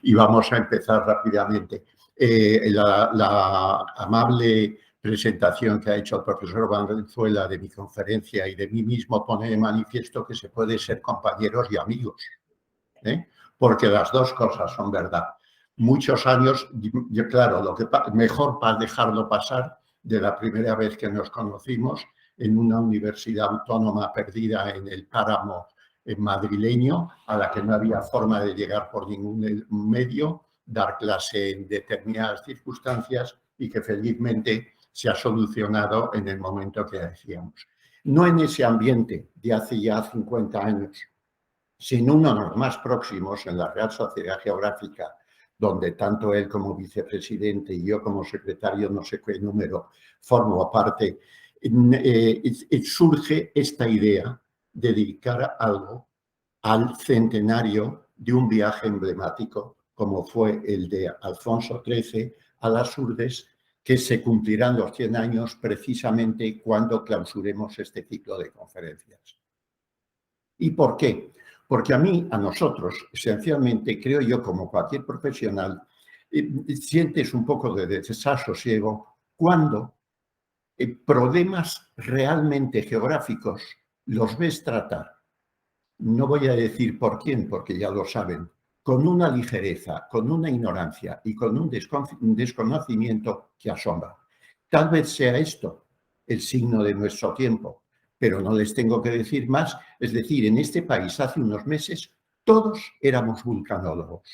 y vamos a empezar rápidamente. La amable presentación que ha hecho el profesor Valenzuela de mi conferencia y de mí mismo pone de manifiesto que se puede ser compañeros y amigos, porque las dos cosas son verdad. Muchos años, yo, claro, lo que mejor para dejarlo pasar de la primera vez que nos conocimos en una universidad autónoma perdida en el páramo madrileño, a la que no había forma de llegar por ningún medio, dar clase en determinadas circunstancias y que felizmente se ha solucionado en el momento que decíamos. No en ese ambiente de hace ya 50 años, sino uno de los más próximos en la Real Sociedad Geográfica, donde tanto él como vicepresidente y yo como secretario, no sé qué número, formo parte, surge esta idea de dedicar algo al centenario de un viaje emblemático como fue el de Alfonso XIII a las Urdes, que se cumplirán los 100 años precisamente cuando clausuremos este ciclo de conferencias. ¿Y por qué? Porque a nosotros, esencialmente, creo yo, como cualquier profesional, sientes un poco de desasosiego cuando problemas realmente geográficos los ves tratar. No voy a decir por quién, porque ya lo saben, con una ligereza, con una ignorancia y con un desconocimiento que asombra. Tal vez sea esto el signo de nuestro tiempo, pero no les tengo que decir más. Es decir, en este país hace unos meses todos éramos vulcanólogos.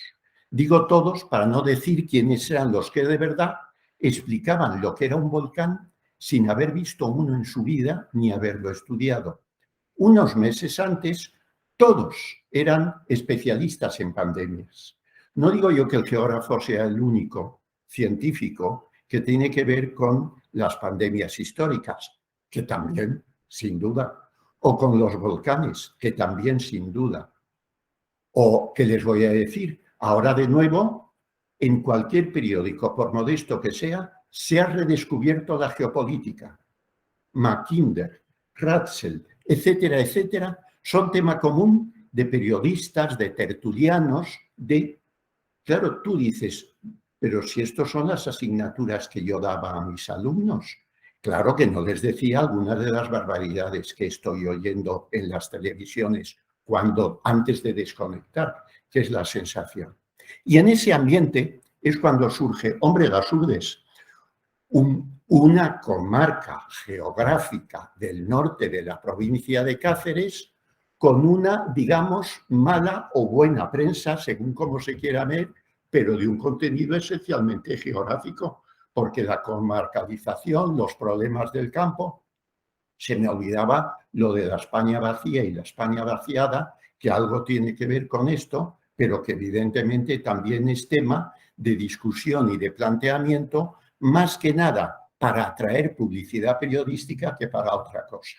Digo todos para no decir quiénes eran los que de verdad explicaban lo que era un volcán sin haber visto uno en su vida ni haberlo estudiado. Unos meses antes, todos eran especialistas en pandemias. No digo yo que el geógrafo sea el único científico que tiene que ver con las pandemias históricas, que también, sin duda, o con los volcanes, que también, sin duda. O, ¿qué les voy a decir? Ahora, de nuevo, en cualquier periódico, por modesto que sea, se ha redescubierto la geopolítica. Mackinder, Ratzel, etcétera, etcétera, son tema común de periodistas, de tertulianos, de... Claro, tú dices, pero si estos son las asignaturas que yo daba a mis alumnos. Claro que no les decía algunas de las barbaridades que estoy oyendo en las televisiones antes de desconectar, que es la sensación. Y en ese ambiente es cuando surge, hombre, las Urdes, una comarca geográfica del norte de la provincia de Cáceres con una, digamos, mala o buena prensa, según cómo se quiera ver, pero de un contenido esencialmente geográfico, porque la comarcalización, los problemas del campo, se me olvidaba lo de la España vacía y la España vaciada, que algo tiene que ver con esto, pero que evidentemente también es tema de discusión y de planteamiento, más que nada para atraer publicidad periodística que para otra cosa.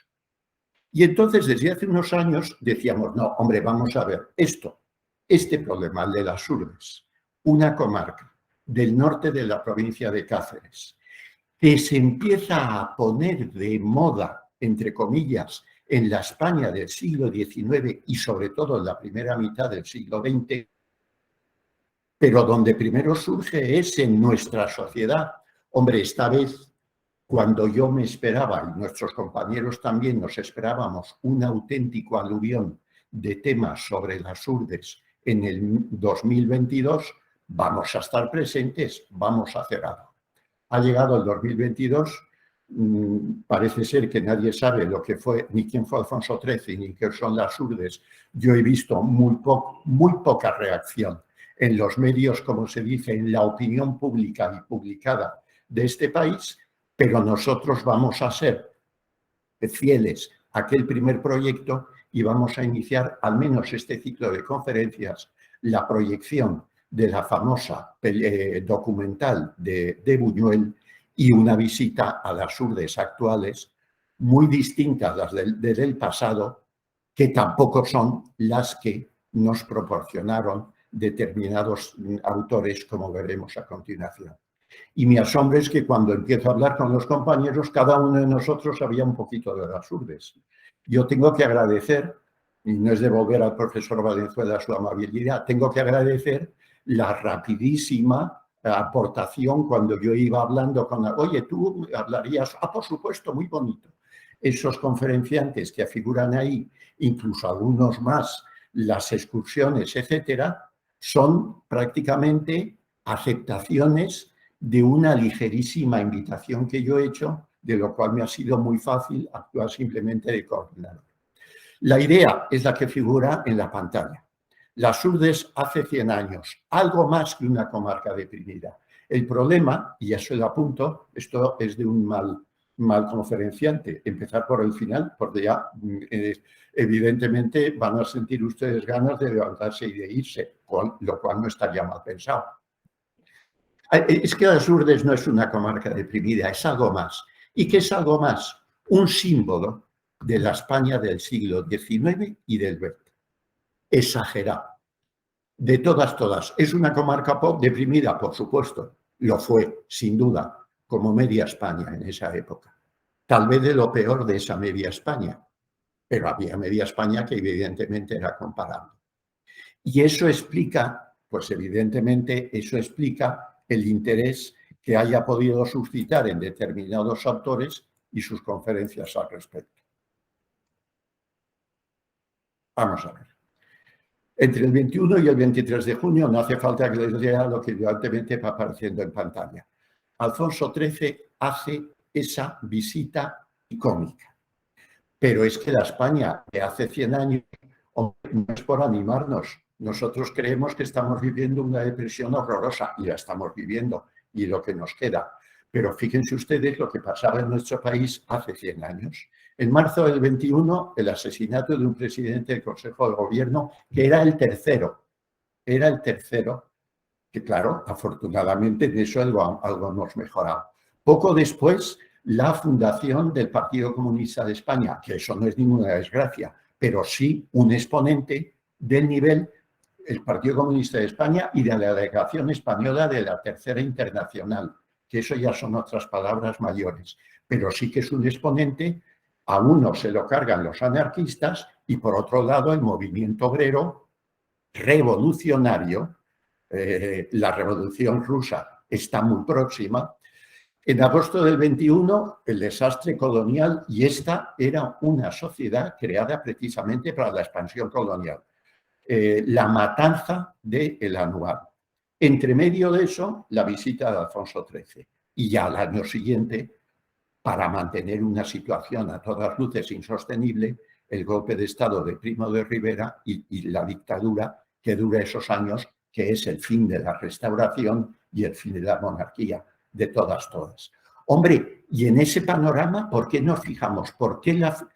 Y entonces, desde hace unos años, decíamos, no, hombre, vamos a ver este problema, el de las Urdes, una comarca del norte de la provincia de Cáceres, que se empieza a poner de moda, entre comillas, en la España del siglo XIX y sobre todo en la primera mitad del siglo XX, pero donde primero surge es en nuestra sociedad. Hombre, esta vez, cuando yo me esperaba, y nuestros compañeros también nos esperábamos, un auténtico aluvión de temas sobre las Urdes en el 2022, vamos a estar presentes, vamos a hacer algo. Ha llegado el 2022, parece ser que nadie sabe lo que fue, ni quién fue Alfonso XIII, ni qué son las Urdes. Yo he visto muy poca reacción en los medios, como se dice, en la opinión pública y publicada de este país, pero nosotros vamos a ser fieles a aquel primer proyecto y vamos a iniciar al menos este ciclo de conferencias, la proyección de la famosa documental de Buñuel y una visita a las Urdes actuales, muy distintas a las del pasado, que tampoco son las que nos proporcionaron determinados autores, como veremos a continuación. Y mi asombro es que cuando empiezo a hablar con los compañeros, cada uno de nosotros sabía un poquito de las Urdes. Yo tengo que agradecer, y no es devolver al profesor Valenzuela su amabilidad, tengo que agradecer la rapidísima aportación cuando yo iba hablando con, oye, tú hablarías, por supuesto, muy bonito. Esos conferenciantes que figuran ahí, incluso algunos más, las excursiones, etcétera, son prácticamente aceptaciones de una ligerísima invitación que yo he hecho, de lo cual me ha sido muy fácil actuar simplemente de coordinador. La idea es la que figura en la pantalla. Las Urdes hace 100 años, algo más que una comarca deprimida. El problema, y ya se lo apunto, esto es de un mal conferenciante, empezar por el final, porque ya evidentemente van a sentir ustedes ganas de levantarse y de irse, lo cual no estaría mal pensado. Es que las Urdes no es una comarca deprimida, es algo más. ¿Y qué es algo más? Un símbolo de la España del siglo XIX y del XX. Exagerado. De todas. ¿Es una comarca deprimida? Por supuesto. Lo fue, sin duda, como media España en esa época. Tal vez de lo peor de esa media España. Pero había media España que evidentemente era comparable. Y eso explica, pues evidentemente, eso explica el interés que haya podido suscitar en determinados autores y sus conferencias al respecto. Vamos a ver. Entre el 21 y el 23 de junio no hace falta que les lea lo que evidentemente va apareciendo en pantalla. Alfonso XIII hace esa visita icónica. Pero es que la España de hace 100 años, no es por animarnos. Nosotros creemos que estamos viviendo una depresión horrorosa y la estamos viviendo y lo que nos queda. Pero fíjense ustedes lo que pasaba en nuestro país hace 100 años. En marzo del 21, el asesinato de un presidente del Consejo de Gobierno, que era el tercero, que claro, afortunadamente en eso algo hemos mejorado. Poco después, la fundación del Partido Comunista de España, que eso no es ninguna desgracia, pero sí un exponente del nivel del Partido Comunista de España y de la delegación española de la Tercera Internacional, que eso ya son otras palabras mayores, pero sí que es un exponente. A uno se lo cargan los anarquistas y por otro lado el movimiento obrero revolucionario, la revolución rusa está muy próxima. En agosto del 21, el desastre colonial, y esta era una sociedad creada precisamente para la expansión colonial, la matanza del Anual. Entre medio de eso, la visita de Alfonso XIII. Y ya al año siguiente, para mantener una situación a todas luces insostenible, el golpe de Estado de Primo de Rivera y la dictadura que dura esos años, que es el fin de la restauración y el fin de la monarquía, de todas. Hombre, y en ese panorama, ¿por qué nos fijamos? ¿Por qué la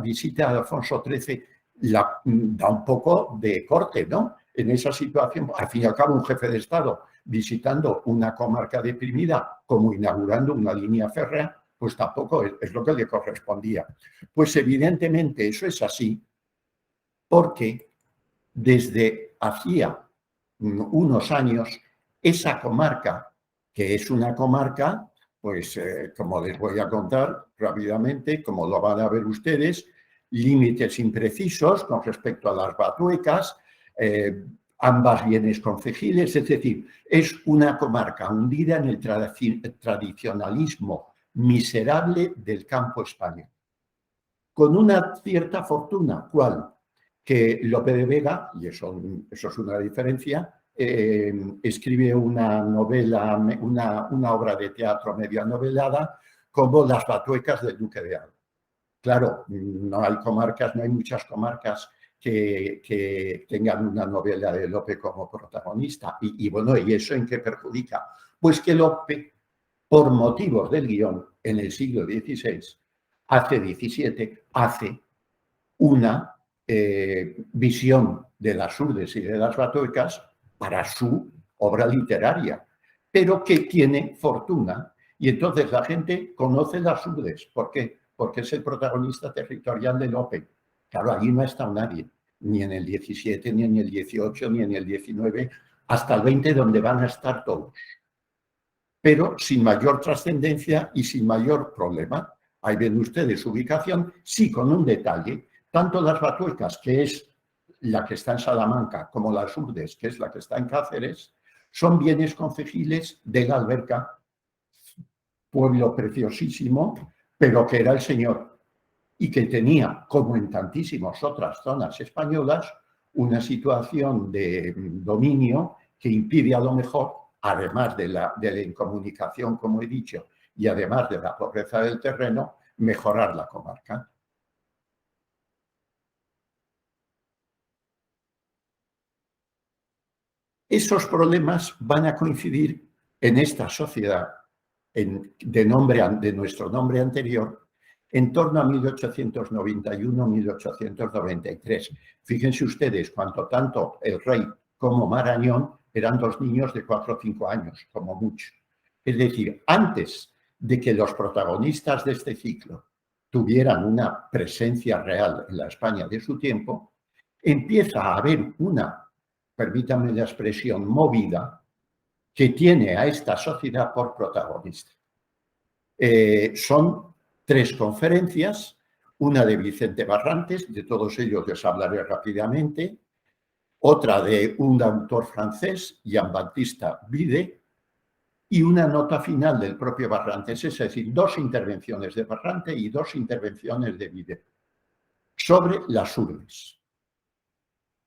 visita de Alfonso XIII da un poco de corte, ¿no? En esa situación, al fin y al cabo, un jefe de Estado visitando una comarca deprimida, como inaugurando una línea férrea, pues tampoco es lo que le correspondía. Pues evidentemente eso es así, porque desde hacía unos años, esa comarca, que es una comarca, pues como les voy a contar rápidamente, como lo van a ver ustedes, límites imprecisos con respecto a las Batuecas, ambas bienes concejiles, es decir, es una comarca hundida en el tradicionalismo miserable del campo español. Con una cierta fortuna, ¿cuál? Que Lope de Vega, y eso es una diferencia, escribe una novela, una obra de teatro media novelada, como Las Batuecas del Duque de Alba. Claro, no hay muchas comarcas que tengan una novela de Lope como protagonista. Y bueno, ¿y eso en qué perjudica? Pues que Lope, por motivos del guión, en el siglo XVI, hace una visión de las Urdes y de las Batuecas para su obra literaria, pero que tiene fortuna. Y entonces la gente conoce las Urdes. ¿Por qué? Porque es el protagonista territorial de Lope. Claro, allí no ha estado nadie, ni en el 17, ni en el 18, ni en el 19, hasta el 20, donde van a estar todos. Pero sin mayor trascendencia y sin mayor problema. Ahí ven ustedes su ubicación, sí, con un detalle. Tanto las Batuecas, que es la que está en Salamanca, como las Urdes, que es la que está en Cáceres, son bienes concejiles de la Alberca, pueblo preciosísimo, pero que era el señor y que tenía, como en tantísimas otras zonas españolas, una situación de dominio que impide a lo mejor, además de la incomunicación, como he dicho, y además de la pobreza del terreno, mejorar la comarca. Esos problemas van a coincidir en esta sociedad de nuestro nombre anterior en torno a 1891-1893. Fíjense ustedes, cuanto tanto el rey como Marañón eran dos niños de 4 o 5 años, como mucho. Es decir, antes de que los protagonistas de este ciclo tuvieran una presencia real en la España de su tiempo, empieza a haber una, permítanme la expresión, movida que tiene a esta sociedad por protagonista. Son 3 conferencias, una de Vicente Barrantes, de todos ellos les hablaré rápidamente, otra de un autor francés, Jean-Baptiste Bide, y una nota final del propio Barrantes, es decir, 2 intervenciones de Barrantes y 2 intervenciones de Bide sobre las urbes.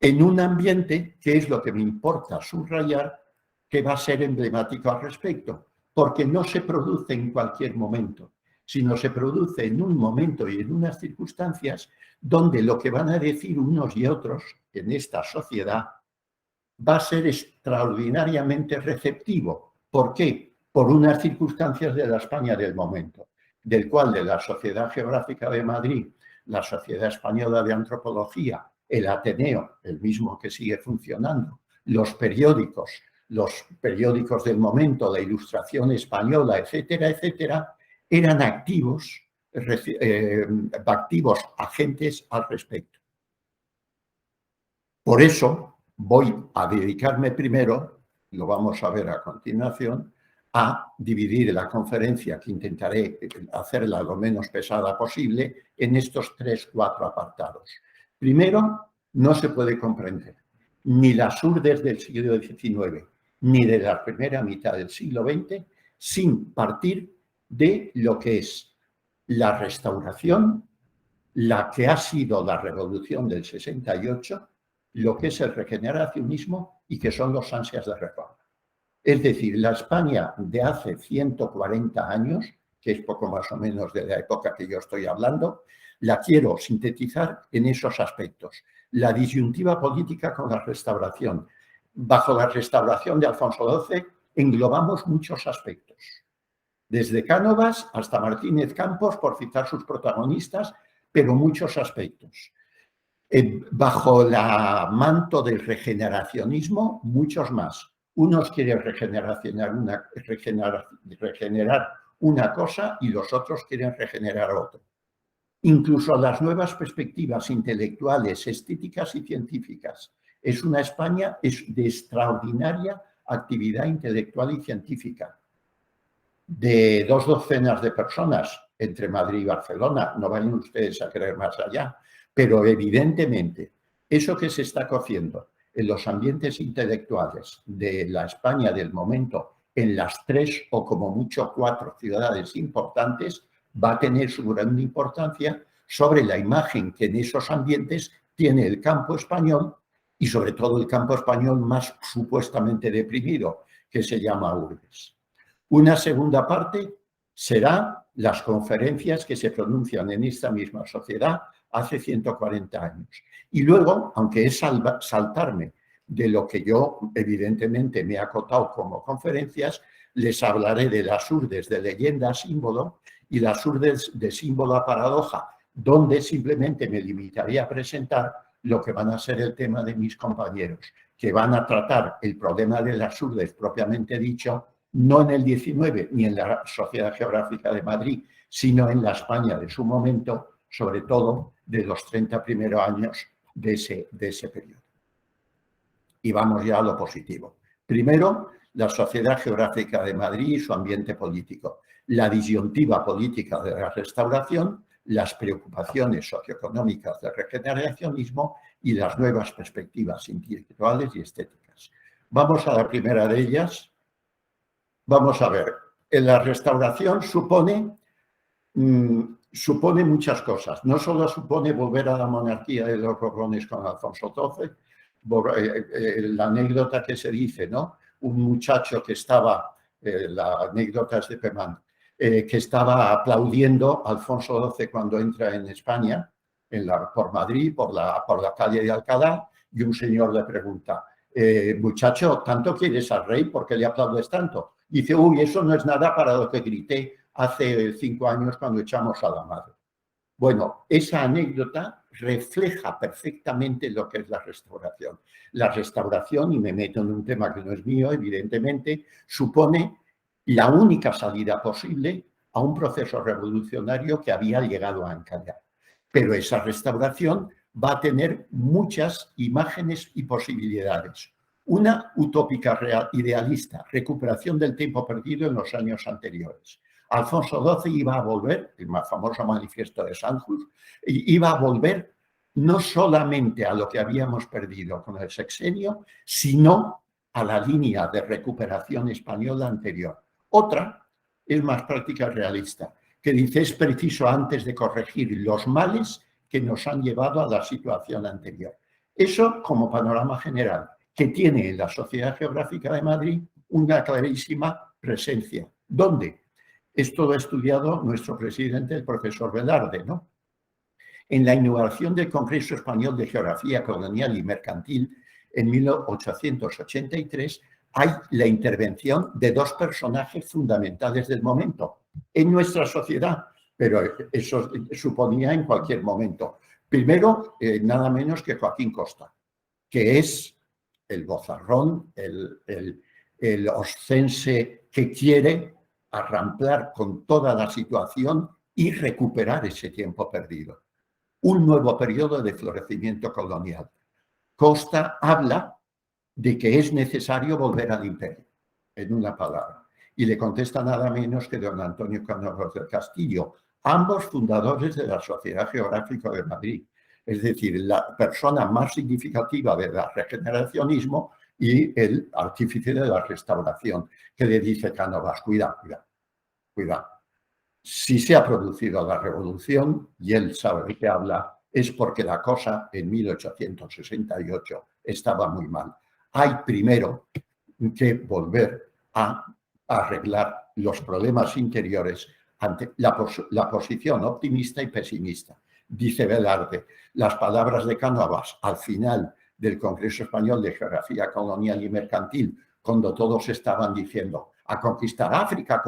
En un ambiente que es lo que me importa subrayar, que va a ser emblemático al respecto, porque no se produce en cualquier momento, sino se produce en un momento y en unas circunstancias donde lo que van a decir unos y otros en esta sociedad va a ser extraordinariamente receptivo. ¿Por qué? Por unas circunstancias de la España del momento, del cual de la Sociedad Geográfica de Madrid, la Sociedad Española de Antropología, el Ateneo, el mismo que sigue funcionando, los periódicos del momento, la Ilustración Española, etcétera, etcétera, eran activos agentes al respecto. Por eso voy a dedicarme primero, lo vamos a ver a continuación, a dividir la conferencia, que intentaré hacerla lo menos pesada posible, en estos 3 o 4 apartados. Primero, no se puede comprender ni las urdes del siglo XIX ni de la primera mitad del siglo XX sin partir de lo que es la restauración, la que ha sido la revolución del 68, lo que es el regeneracionismo y que son los ansias de reforma. Es decir, la España de hace 140 años, que es poco más o menos de la época que yo estoy hablando, la quiero sintetizar en esos aspectos. La disyuntiva política con la restauración. Bajo la restauración de Alfonso XII englobamos muchos aspectos. Desde Cánovas hasta Martínez Campos, por citar sus protagonistas, pero muchos aspectos. Bajo el manto del regeneracionismo, muchos más. Unos quieren regenerar una cosa y los otros quieren regenerar otra. Incluso las nuevas perspectivas intelectuales, estéticas y científicas. Es una España de extraordinaria actividad intelectual y científica. De 2 docenas de personas entre Madrid y Barcelona, no vayan ustedes a creer más allá, pero evidentemente eso que se está cociendo en los ambientes intelectuales de la España del momento, en las 3 o como mucho 4 ciudades importantes, va a tener su gran importancia sobre la imagen que en esos ambientes tiene el campo español y sobre todo el campo español más supuestamente deprimido, que se llama urbes. Una segunda parte será las conferencias que se pronuncian en esta misma sociedad hace 140 años. Y luego, aunque es saltarme de lo que yo evidentemente me he acotado como conferencias, les hablaré de las urdes de leyenda a símbolo y las urdes de símbolo a paradoja, donde simplemente me limitaría a presentar lo que van a ser el tema de mis compañeros, que van a tratar el problema de las urdes propiamente dicho, no en el 19 ni en la Sociedad Geográfica de Madrid, sino en la España de su momento, sobre todo de los 30 primeros años de ese periodo. Y vamos ya a lo positivo. Primero, la Sociedad Geográfica de Madrid y su ambiente político. La disyuntiva política de la restauración, las preocupaciones socioeconómicas del regeneracionismo y las nuevas perspectivas intelectuales y estéticas. Vamos a la primera de ellas. Vamos a ver, en la restauración supone muchas cosas. No solo supone volver a la monarquía de los Borbones con Alfonso XII, la anécdota que se dice, ¿no? Un muchacho que estaba, la anécdota es de Pemán, que estaba aplaudiendo a Alfonso XII cuando entra en España, por Madrid, por la calle de Alcalá, y un señor le pregunta, muchacho, ¿tanto quieres al rey? ¿Por qué le aplaudes tanto? Dice, uy, eso no es nada para lo que grité hace 5 años cuando echamos a la madre. Bueno, esa anécdota refleja perfectamente lo que es la restauración. La restauración, y me meto en un tema que no es mío, evidentemente, supone la única salida posible a un proceso revolucionario que había llegado a encallar. Pero esa restauración va a tener muchas imágenes y posibilidades. Una utópica idealista, recuperación del tiempo perdido en los años anteriores. Alfonso XII iba a volver, el más famoso manifiesto de Sanjurj, iba a volver no solamente a lo que habíamos perdido con el sexenio, sino a la línea de recuperación española anterior. Otra es más práctica y realista, que dice es preciso antes de corregir los males que nos han llevado a la situación anterior. Eso como panorama general, que tiene en la Sociedad Geográfica de Madrid una clarísima presencia. ¿Dónde? Esto lo ha estudiado nuestro presidente, el profesor Velarde, ¿no? En la inauguración del Congreso Español de Geografía Colonial y Mercantil en 1883 hay la intervención de 2 personajes fundamentales del momento en nuestra sociedad, pero eso suponía en cualquier momento. Primero, nada menos que Joaquín Costa, que es el bozarrón, el oscense que quiere arramplar con toda la situación y recuperar ese tiempo perdido. Un nuevo periodo de florecimiento colonial. Costa habla de que es necesario volver al imperio, en una palabra, y le contesta nada menos que don Antonio Cánovas del Castillo, ambos fundadores de la Sociedad Geográfica de Madrid, es decir, la persona más significativa del regeneracionismo y el artífice de la restauración, que le dice Cánovas, cuidado. Si se ha producido la revolución, y él sabe de qué habla, es porque la cosa en 1868 estaba muy mal. Hay primero que volver a arreglar los problemas interiores ante la posición optimista y pesimista. Dice Velarde, las palabras de Cánovas al final del Congreso Español de Geografía Colonial y Mercantil, cuando todos estaban diciendo a conquistar África,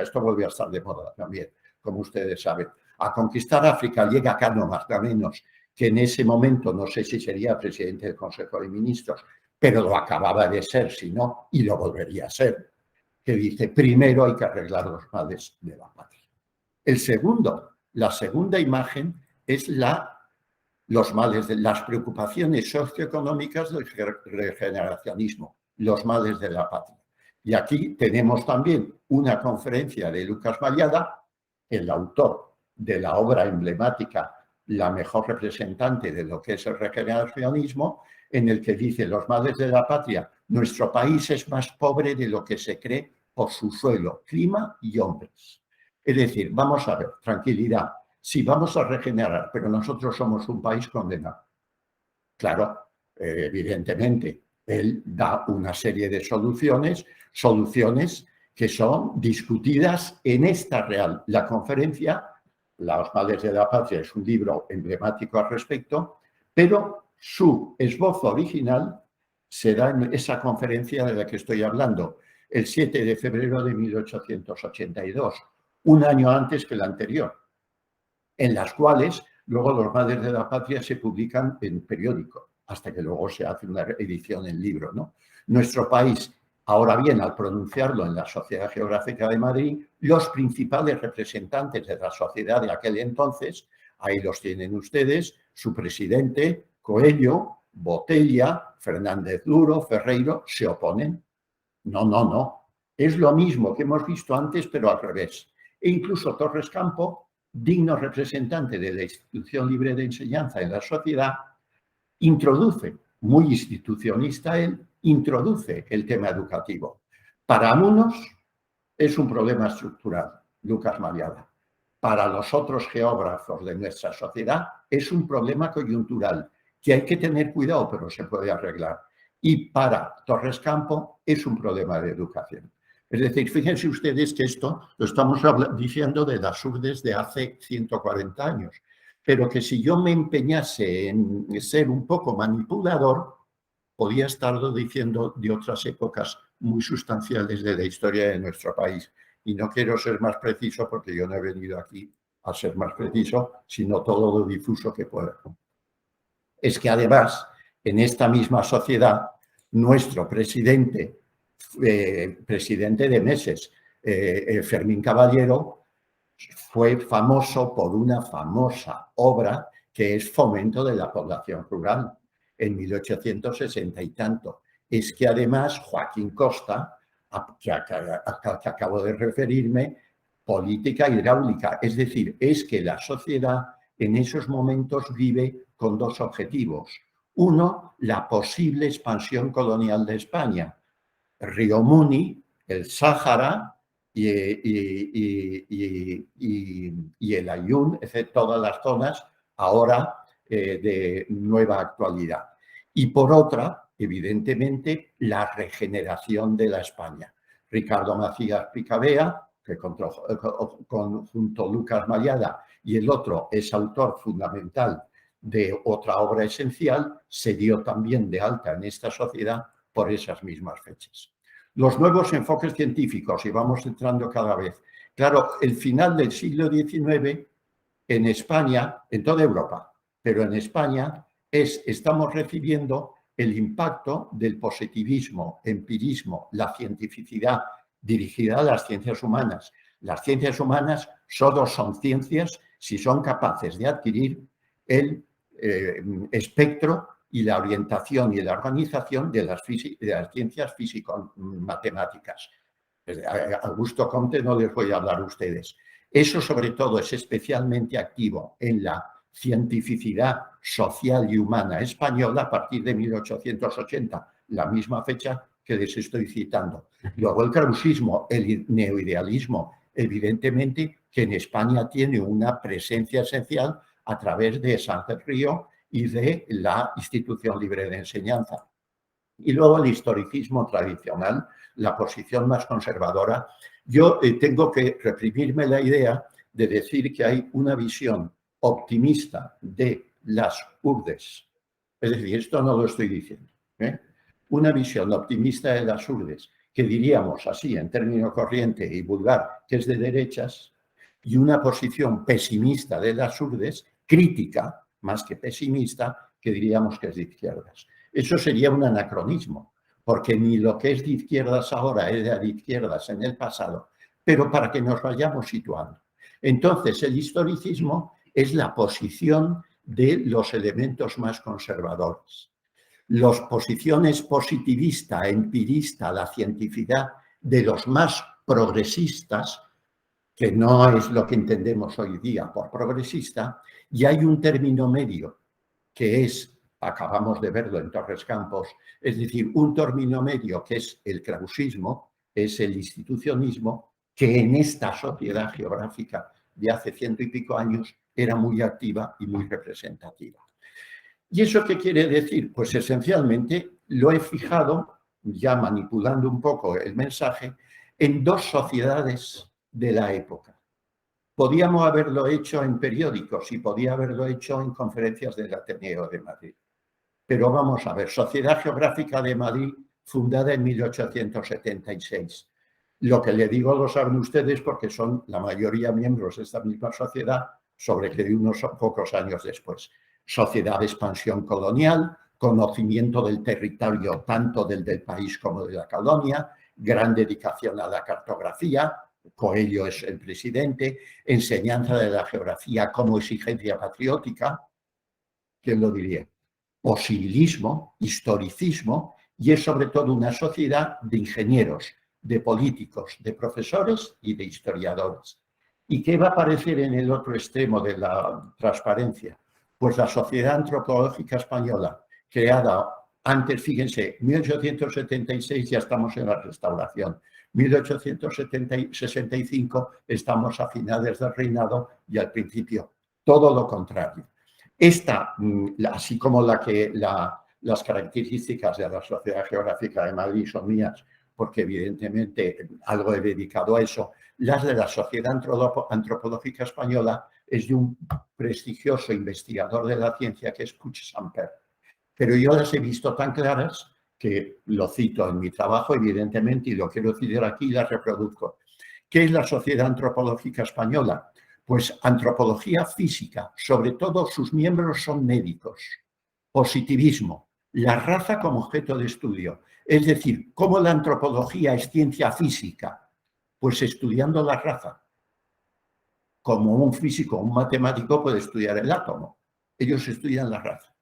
esto volvió a estar de moda también, como ustedes saben, a conquistar África, llega Cánovas, nada menos que en ese momento, no sé si sería presidente del Consejo de Ministros, pero lo acababa de ser, si no, y lo volvería a ser, que dice, primero hay que arreglar los males de la patria. La segunda imagen es los males de las preocupaciones socioeconómicas del regeneracionismo, los males de la patria. Y aquí tenemos también una conferencia de Lucas Mallada, el autor de la obra emblemática, la mejor representante de lo que es el regeneracionismo, en el que dice los males de la patria, nuestro país es más pobre de lo que se cree por su suelo, clima y hombres. Es decir, vamos a ver, tranquilidad, sí, vamos a regenerar, pero nosotros somos un país condenado. Claro, evidentemente, él da una serie de soluciones que son discutidas en la conferencia. Los males de la patria es un libro emblemático al respecto, pero su esbozo original se da en esa conferencia de la que estoy hablando, el 7 de febrero de 1882, un año antes que la anterior, en las cuales luego los males de la patria se publican en periódico, hasta que luego se hace una edición en libro, ¿no? Nuestro país, ahora bien, al pronunciarlo en la Sociedad Geográfica de Madrid, los principales representantes de la sociedad de aquel entonces, ahí los tienen ustedes, su presidente, Coello, Botella, Fernández Duro, Ferreiro, se oponen. No. Es lo mismo que hemos visto antes, pero al revés. E incluso Torres Campo, digno representante de la institución libre de enseñanza en la sociedad, introduce, muy institucionista él, introduce el tema educativo. Para unos es un problema estructural, Lucas Mallada. Para los otros geógrafos de nuestra sociedad es un problema coyuntural que hay que tener cuidado, pero se puede arreglar. Y para Torres Campo es un problema de educación. Es decir, fíjense ustedes que esto lo estamos diciendo de las URDES de hace 140 años, pero que si yo me empeñase en ser un poco manipulador, podía estarlo diciendo de otras épocas muy sustanciales de la historia de nuestro país. Y no quiero ser más preciso porque yo no he venido aquí a ser más preciso, sino todo lo difuso que pueda. Es que además, en esta misma sociedad, nuestro presidente, presidente de Meses, Fermín Caballero, fue famoso por una famosa obra que es Fomento de la Población Rural, en 1860 y tanto. Es que además Joaquín Costa, que acabo de referirme, política hidráulica, es decir, es que la sociedad en esos momentos vive con dos objetivos. Uno, la posible expansión colonial de España. Río Muni, el Sáhara y el Ayun, todas las zonas ahora de nueva actualidad. Y por otra, evidentemente, la regeneración de la España. Ricardo Macías Picabea, que junto a Lucas Mallada y el otro es autor fundamental de otra obra esencial, se dio también de alta en esta sociedad por esas mismas fechas. Los nuevos enfoques científicos, y vamos entrando cada vez. Claro, el final del siglo XIX en España, en toda Europa, pero en España estamos recibiendo el impacto del positivismo, empirismo, la cientificidad dirigida a las ciencias humanas. Las ciencias humanas solo son ciencias si son capaces de adquirir el espectro y la orientación y la organización de las ciencias físico-matemáticas. Augusto Comte no les voy a hablar a ustedes. Eso sobre todo es especialmente activo en la cientificidad social y humana española a partir de 1880, la misma fecha que les estoy citando. Luego el krausismo, el neoidealismo, evidentemente que en España tiene una presencia esencial a través de Sánchez Río y de la Institución Libre de Enseñanza. Y luego el historicismo tradicional, la posición más conservadora. Yo tengo que reprimirme la idea de decir que hay una visión optimista de las URDES. Es decir, esto no lo estoy diciendo. Una visión optimista de las URDES, que diríamos así en término corriente y vulgar, que es de derechas, y una posición pesimista de las URDES, crítica, más que pesimista, que diríamos que es de izquierdas. Eso sería un anacronismo, porque ni lo que es de izquierdas ahora era de izquierdas en el pasado, pero para que nos vayamos situando. Entonces, el historicismo es la posición de los elementos más conservadores. Las posiciones positivista, empirista, la cientificidad de los más progresistas, que no es lo que entendemos hoy día por progresista, y hay un término medio que es, acabamos de verlo en Torres Campos, es decir, un término medio que es el krausismo, es el institucionismo, que en esta sociedad geográfica de hace 100 y pico años era muy activa y muy representativa. ¿Y eso qué quiere decir? Pues esencialmente lo he fijado, ya manipulando un poco el mensaje, en dos sociedades de la época. Podíamos haberlo hecho en periódicos y podía haberlo hecho en conferencias del Ateneo de Madrid. Pero vamos a ver, Sociedad Geográfica de Madrid, fundada en 1876. Lo que le digo lo saben ustedes porque son la mayoría miembros de esta misma sociedad, sobre que de unos pocos años después. Sociedad de expansión colonial, conocimiento del territorio tanto del país como de la colonia, gran dedicación a la cartografía, Coello es el presidente, enseñanza de la geografía como exigencia patriótica, ¿quién lo diría? Posibilismo, historicismo, y es sobre todo una sociedad de ingenieros, de políticos, de profesores y de historiadores. ¿Y qué va a aparecer en el otro extremo de la transparencia? Pues la Sociedad Antropológica Española, creada antes, fíjense, 1876 ya estamos en la Restauración, 1865 estamos a finales del reinado y al principio todo lo contrario. Esta, así como las características de la Sociedad Geográfica de Madrid son mías, porque evidentemente algo he dedicado a eso, las de la Sociedad Antropológica Española es de un prestigioso investigador de la ciencia que es Puig Samper. Pero yo las he visto tan claras que lo cito en mi trabajo, evidentemente, y lo quiero decir aquí y las reproduzco. ¿Qué es la Sociedad Antropológica Española? Pues antropología física, sobre todo sus miembros son médicos. Positivismo, la raza como objeto de estudio. Es decir, ¿cómo la antropología es ciencia física? Pues estudiando la raza. Como un físico, un matemático puede estudiar el átomo. Ellos estudian la raza.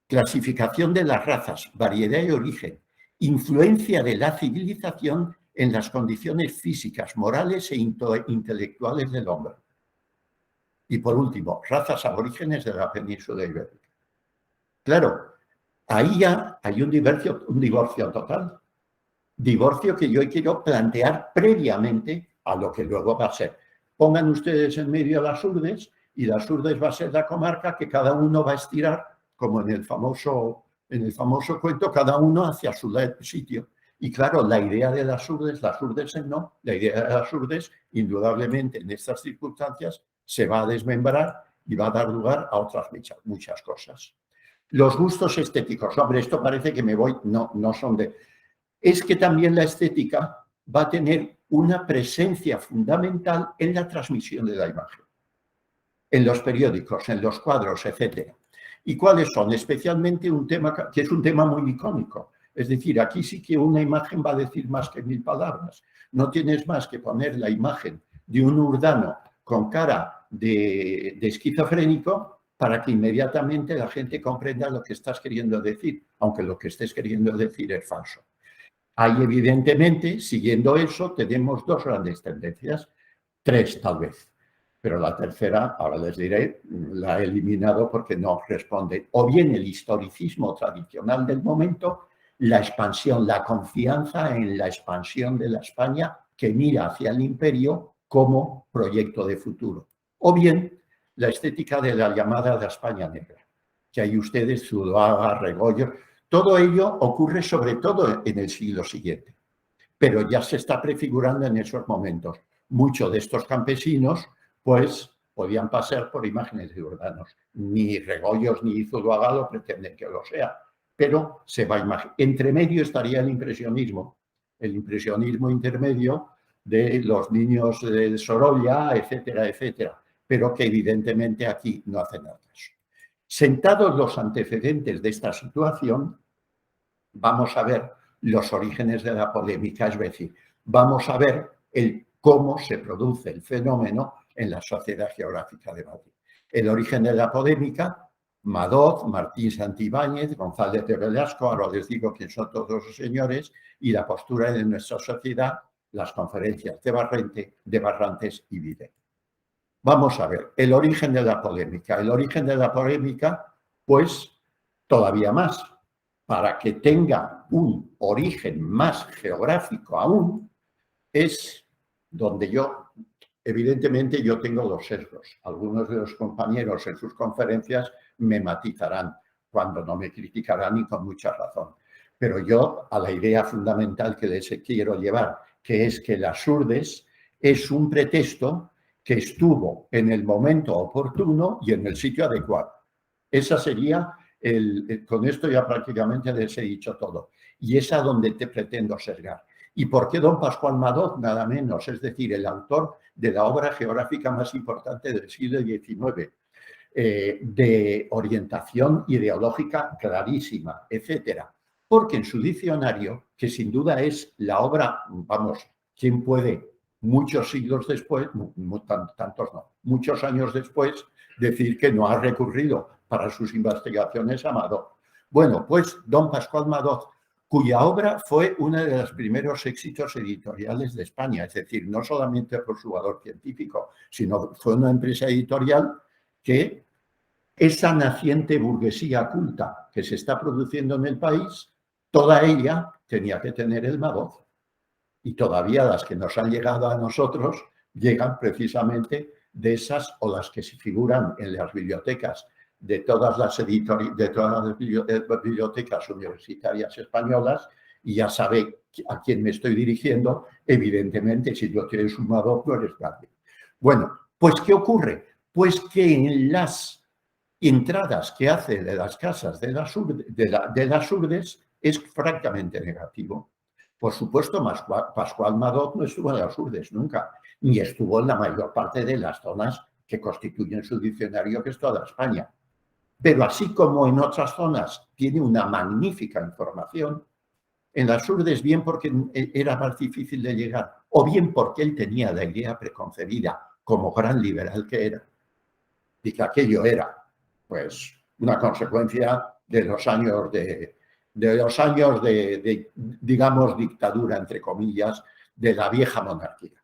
Clasificación de las razas, variedad y origen, influencia de la civilización en las condiciones físicas, morales e intelectuales del hombre. Y por último, razas aborígenes de la península ibérica. Claro, ahí ya hay un divorcio total. Divorcio que yo quiero plantear previamente a lo que luego va a ser. Pongan ustedes en medio las Urdes y las Urdes va a ser la comarca que cada uno va a estirar, como en el famoso cuento, cada uno hacia su sitio. Y claro, la idea de las Urdes no, la idea de las Urdes, indudablemente en estas circunstancias, se va a desmembrar y va a dar lugar a otras muchas cosas. Los gustos estéticos, hombre, esto parece que me voy, no son de... Es que también la estética va a tener una presencia fundamental en la transmisión de la imagen, en los periódicos, en los cuadros, etc. ¿Y cuáles son? Especialmente un tema que es un tema muy icónico. Es decir, aquí sí que una imagen va a decir más que 1000 palabras. No tienes más que poner la imagen de un urdano con cara de esquizofrénico para que inmediatamente la gente comprenda lo que estás queriendo decir, aunque lo que estés queriendo decir es falso. Hay, evidentemente, siguiendo eso, tenemos dos grandes tendencias, tres tal vez, pero la tercera, ahora les diré, la he eliminado porque no responde. O bien el historicismo tradicional del momento, la expansión, la confianza en la expansión de la España que mira hacia el imperio como proyecto de futuro. O bien la estética de la llamada de España negra, que hay ustedes, Zuloaga, Regoyos. Todo ello ocurre sobre todo en el siglo siguiente, pero ya se está prefigurando en esos momentos. Muchos de estos campesinos, pues, podían pasar por imágenes de urbanos. Ni Regoyos ni Zuloaga lo pretenden que lo sea, pero se va a imaginar. Entre medio estaría el impresionismo intermedio de los niños de Sorolla, etcétera, etcétera, pero que evidentemente aquí no hacen nada de eso. Sentados los antecedentes de esta situación, vamos a ver los orígenes de la polémica, es decir, vamos a ver cómo se produce el fenómeno en la Sociedad Geográfica de Madrid. El origen de la polémica, Madoz, Martín Santibáñez, González de Velasco, ahora les digo quién son todos los señores, y la postura de nuestra sociedad, las conferencias de Barrantes y Vide. Vamos a ver, el origen de la polémica. El origen de la polémica, pues, todavía más. Para que tenga un origen más geográfico aún, es donde evidentemente yo tengo los sesgos. Algunos de los compañeros en sus conferencias me matizarán, cuando no me criticarán y con mucha razón. Pero yo a la idea fundamental que les quiero llevar, que es que las Urdes es un pretexto que estuvo en el momento oportuno y en el sitio adecuado. Esa sería, con esto ya prácticamente les he dicho todo. Y es a donde te pretendo sesgar. ¿Y por qué don Pascual Madoz? Nada menos, es decir, el autor de la obra geográfica más importante del siglo XIX, de orientación ideológica clarísima, etcétera. Porque en su diccionario, que sin duda es la obra, vamos, ¿quién puede muchos siglos después, tantos no, muchos años después, decir que no ha recurrido para sus investigaciones a Madoz? Bueno, pues don Pascual Madoz, cuya obra fue uno de los primeros éxitos editoriales de España, es decir, no solamente por su valor científico, sino fue una empresa editorial que esa naciente burguesía culta que se está produciendo en el país, toda ella tenía que tener el Madoz. Y todavía las que nos han llegado a nosotros llegan precisamente de esas o las que se figuran en las bibliotecas de todas las bibliotecas universitarias españolas, y ya sabe a quién me estoy dirigiendo. Evidentemente, si tú tienes un Madoz, no eres nadie. Bueno, pues ¿qué ocurre? Pues que en las entradas que hace de las casas de las urdes es francamente negativo. Por supuesto, Pascual Madoz no estuvo en las urdes nunca, ni estuvo en la mayor parte de las zonas que constituyen su diccionario, que es toda España. Pero así como en otras zonas tiene una magnífica información, en las urdes, bien porque era más difícil de llegar, o bien porque él tenía la idea preconcebida, como gran liberal que era, y que aquello era, pues, una consecuencia de los años de digamos, dictadura, entre comillas, de la vieja monarquía,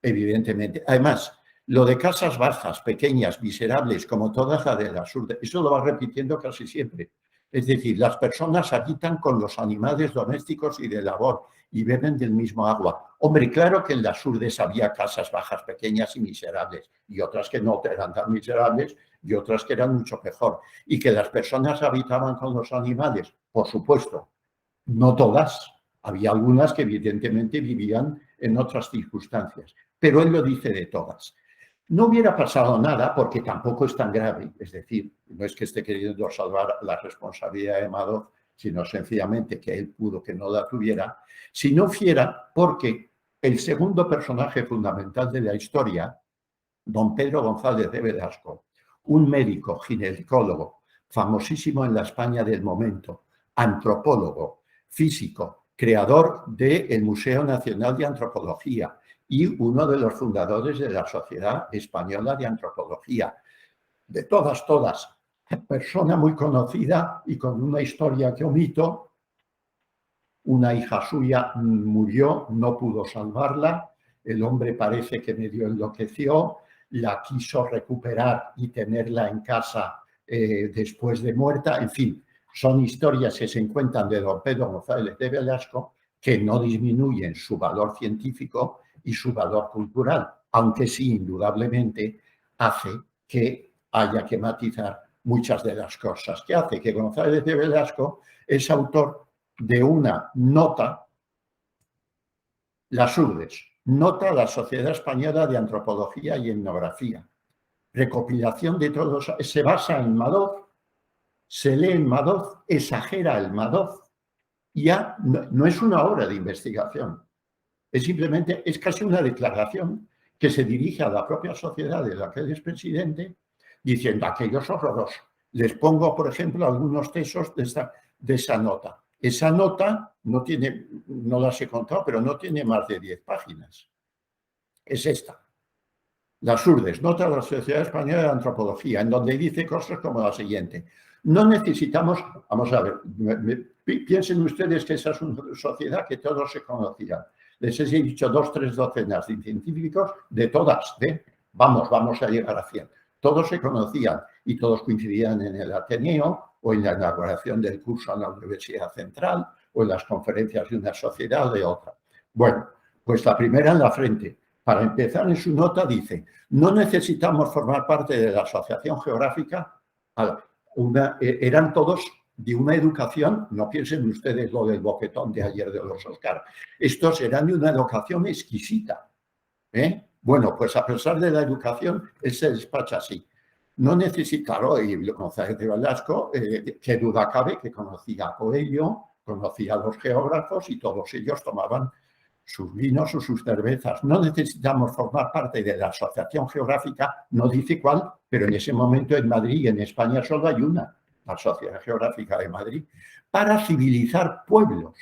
evidentemente. Además, lo de casas bajas, pequeñas, miserables, como todas las de las urdes, eso lo va repitiendo casi siempre. Es decir, las personas habitan con los animales domésticos y de labor y beben del mismo agua. Hombre, claro que en las urdes había casas bajas, pequeñas y miserables, y otras que no eran tan miserables y otras que eran mucho mejor. Y que las personas habitaban con los animales, por supuesto, no todas. Había algunas que evidentemente vivían en otras circunstancias, pero él lo dice de todas. No hubiera pasado nada porque tampoco es tan grave, es decir, no es que esté queriendo salvar la responsabilidad de Madoz, sino sencillamente que él pudo que no la tuviera, si no fuera porque el segundo personaje fundamental de la historia, don Pedro González de Velasco, un médico ginecólogo famosísimo en la España del momento, antropólogo, físico, creador del Museo Nacional de Antropología y uno de los fundadores de la Sociedad Española de Antropología. De todas, persona muy conocida y con una historia que omito. Una hija suya murió, no pudo salvarla, el hombre parece que medio enloqueció, la quiso recuperar y tenerla en casa después de muerta. En fin, son historias que se encuentran de don Pedro González de Velasco que no disminuyen su valor científico y su valor cultural, aunque sí, indudablemente, hace que haya que matizar muchas de las cosas que hace. Que González de Velasco es autor de una nota, las urdes, nota a la Sociedad Española de Antropología y Etnografía, recopilación de todos, se basa en Madoz, se lee en Madoz, exagera el Madoz, ya no es una obra de investigación, es simplemente, es casi una declaración que se dirige a la propia sociedad de la que él es presidente, diciendo aquellos horrorosos. Les pongo, por ejemplo, algunos textos de esa nota. Esa nota no las he contado, pero no tiene más de 10 páginas. Es esta. Las urdes, nota de la Sociedad Española de Antropología, en donde dice cosas como la siguiente. No necesitamos, vamos a ver, piensen ustedes que esa es una sociedad que todos se conocían. Les he dicho 2, 3 docenas de científicos, de todas, vamos a llegar a 100. Todos se conocían y todos coincidían en el Ateneo o en la inauguración del curso en la Universidad Central o en las conferencias de una sociedad o de otra. Bueno, pues la primera en la frente. Para empezar, en su nota dice, no necesitamos formar parte de la Asociación Geográfica. Eran todos de una educación, no piensen ustedes lo del boquetón de ayer de los Oscar, estos eran de una educación exquisita. Bueno, pues a pesar de la educación, él se despacha así. No necesitaron, y González de Velasco, qué duda cabe que conocía a Coello, conocía a los geógrafos y todos ellos tomaban sus vinos o sus cervezas. No necesitamos formar parte de la Asociación Geográfica, no dice cuál, pero en ese momento en Madrid y en España solo hay una, la Sociedad Geográfica de Madrid, para civilizar pueblos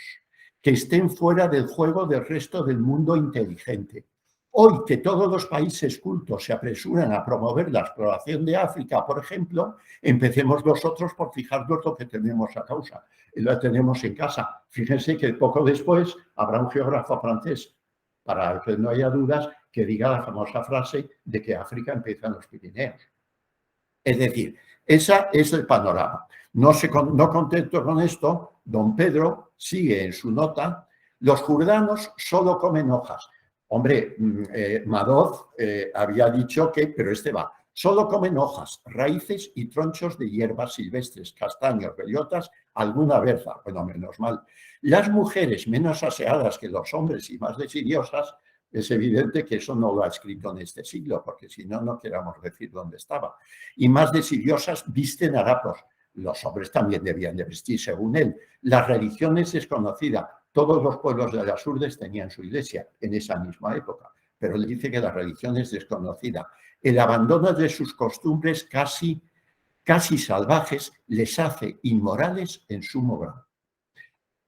que estén fuera del juego del resto del mundo inteligente. Hoy que todos los países cultos se apresuran a promover la exploración de África, por ejemplo, empecemos nosotros por fijarnos lo que tenemos a causa. Lo tenemos en casa. Fíjense que poco después habrá un geógrafo francés, para que no haya dudas, que diga la famosa frase de que África empieza en los Pirineos. Es decir, ese es el panorama. No contento con esto, don Pedro sigue en su nota: los jurdanos solo comen hojas. Hombre, Madoz había dicho que, pero solo comen hojas, raíces y tronchos de hierbas silvestres, castaños, bellotas, alguna berza. Bueno, menos mal. Las mujeres menos aseadas que los hombres y más desidiosas, es evidente que eso no lo ha escrito en este siglo, porque si no, no queramos decir dónde estaba. Y más desidiosas visten harapos. Los hombres también debían de vestir, según él. La religión es desconocida. Todos los pueblos de las urdes tenían su iglesia en esa misma época, pero él dice que la religión es desconocida. El abandono de sus costumbres casi salvajes les hace inmorales en sumo grado.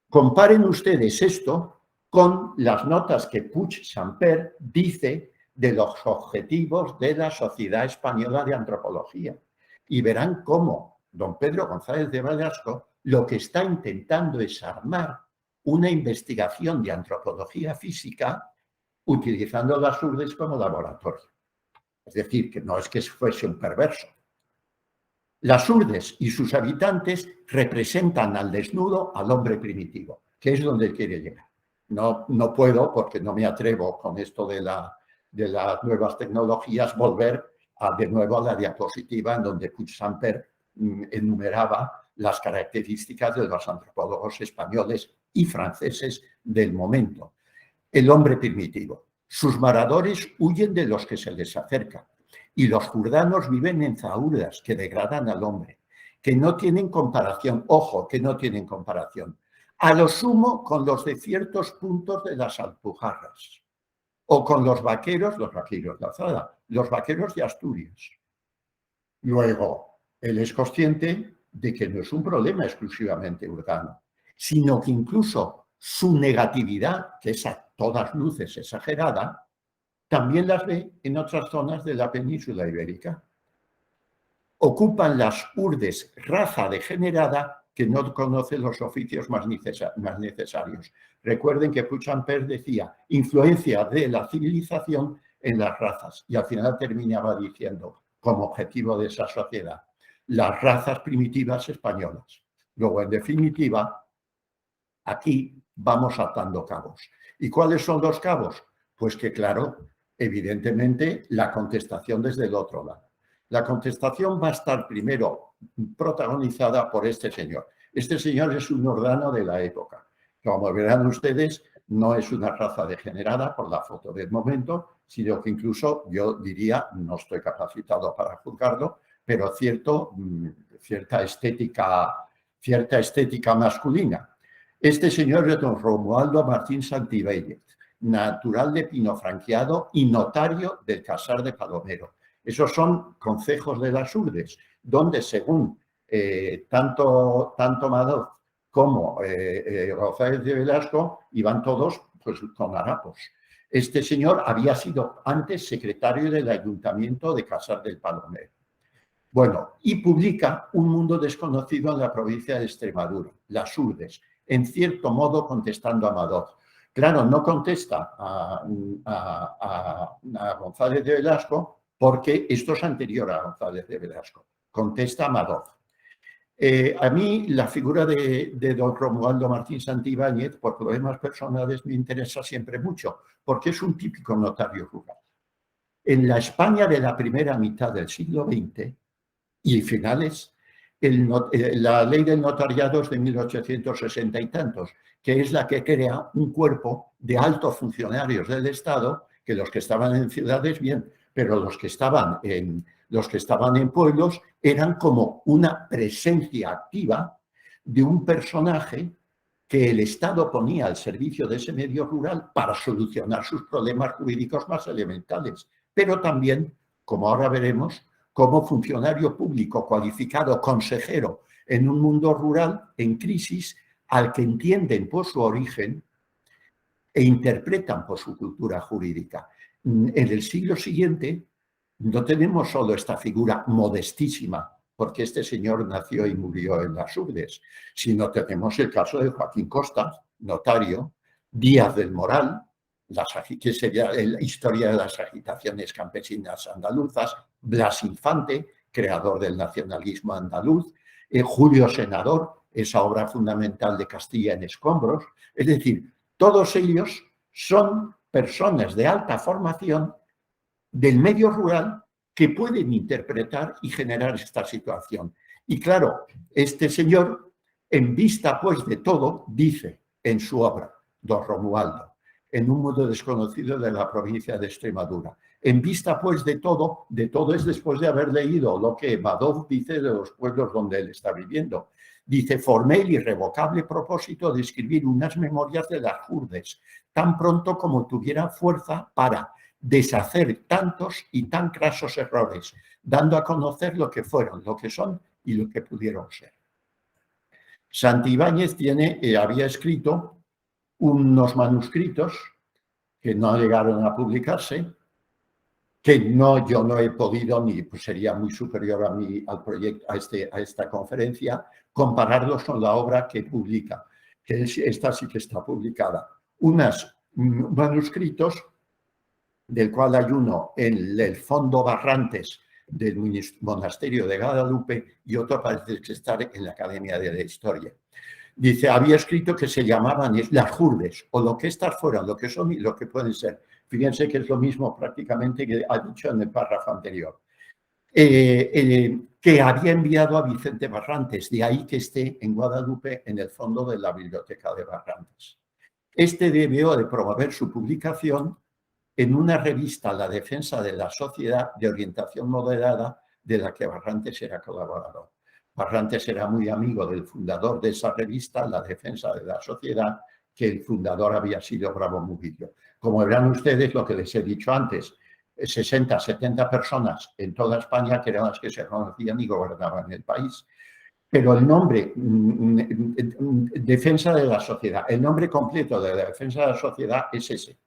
Comparen ustedes esto con las notas que Puig-Samper dice de los objetivos de la Sociedad Española de Antropología y verán cómo don Pedro González de Velasco lo que está intentando es armar una investigación de antropología física utilizando las urdes como laboratorio. Es decir, que no es que fuese un perverso. Las urdes y sus habitantes representan al desnudo al hombre primitivo, que es donde quiere llegar. No puedo, porque no me atrevo con esto de las nuevas tecnologías, volver de nuevo a la diapositiva en donde Puig-Samper enumeraba las características de los antropólogos españoles y franceses del momento. El hombre primitivo. Sus varadores huyen de los que se les acercan y los jurdanos viven en zahurdas que degradan al hombre, que no tienen comparación, ojo, que no tienen comparación, a lo sumo con los de ciertos puntos de las Alpujarras o con los vaqueros de Azada, los vaqueros de Asturias. Luego, él es consciente de que no es un problema exclusivamente urbano, sino que incluso su negatividad, que es a todas luces exagerada, también las ve en otras zonas de la península ibérica. Ocupan las urdes raza degenerada que no conoce los oficios más necesarios. Recuerden que Puig-Samper decía influencia de la civilización en las razas y al final terminaba diciendo como objetivo de esa sociedad las razas primitivas españolas. Luego, en definitiva, aquí vamos atando cabos. ¿Y cuáles son los cabos? Pues que, claro, evidentemente, la contestación desde el otro lado. La contestación va a estar primero protagonizada por este señor. Este señor es un jordano de la época. Como verán ustedes, no es una raza degenerada por la foto del momento, sino que incluso yo diría, no estoy capacitado para juzgarlo, pero cierta estética masculina. Este señor es don Romualdo Martín Santibáñez, natural de Pino Franqueado y notario del Casar de Palomero. Esos son concejos de las urdes, donde según tanto Madoz como González de Velasco iban todos pues, con harapos. Este señor había sido antes secretario del Ayuntamiento de Casar del Palomero. Bueno, y publica Un mundo desconocido en la provincia de Extremadura, las urdes, en cierto modo contestando a Madoz. Claro, no contesta a González de Velasco porque esto es anterior a González de Velasco. Contesta a Madoz. A mí la figura de don Romualdo Martín Santibáñez, por problemas personales, me interesa siempre mucho, porque es un típico notario rural. En la España de la primera mitad del siglo XX y finales, la ley del notariado es de 1860 y tantos, que es la que crea un cuerpo de altos funcionarios del Estado, que los que estaban en ciudades, bien, pero los que estaban en pueblos eran como una presencia activa de un personaje que el Estado ponía al servicio de ese medio rural para solucionar sus problemas jurídicos más elementales, pero también, como ahora veremos, como funcionario público cualificado, consejero en un mundo rural en crisis, al que entienden por su origen e interpretan por su cultura jurídica. En el siglo siguiente no tenemos solo esta figura modestísima, porque este señor nació y murió en las urdes, sino tenemos el caso de Joaquín Costa, notario, Díaz del Moral, que sería la historia de las agitaciones campesinas andaluzas, Blas Infante, creador del nacionalismo andaluz, Julio Senador, esa obra fundamental de Castilla en escombros. Es decir, todos ellos son personas de alta formación del medio rural que pueden interpretar y generar esta situación. Y claro, este señor, en vista pues de todo, dice en su obra, Don Romualdo, en un mundo desconocido de la provincia de Extremadura. En vista pues de todo es después de haber leído lo que Madoz dice de los pueblos donde él está viviendo. Dice, formé el irrevocable propósito de escribir unas memorias de las Hurdes, tan pronto como tuviera fuerza para deshacer tantos y tan crasos errores, dando a conocer lo que fueron, lo que son y lo que pudieron ser. Santibáñez había escrito unos manuscritos que no llegaron a publicarse, que yo no he podido, ni pues sería muy superior al proyecto, a esta conferencia, compararlos con la obra que publica, que esta sí que está publicada. Unos manuscritos, del cual hay uno en el Fondo Barrantes del Monasterio de Guadalupe y otro parece que está en la Academia de la Historia. Dice, había escrito que se llamaban las Hurdes, o lo que estas fueran, lo que son y lo que pueden ser. Fíjense que es lo mismo prácticamente que ha dicho en el párrafo anterior. Que había enviado a Vicente Barrantes, de ahí que esté en Guadalupe en el fondo de la biblioteca de Barrantes. Este debió de promover su publicación en una revista, La Defensa de la Sociedad, de orientación moderada, de la que Barrantes era colaborador. Barrantes era muy amigo del fundador de esa revista, La Defensa de la Sociedad, que el fundador había sido Bravo Murillo. Como verán ustedes, lo que les he dicho antes, 60, 70 personas en toda España que eran las que se conocían y gobernaban el país. Pero el nombre, Defensa de la Sociedad, el nombre completo de la Defensa de la Sociedad es ese.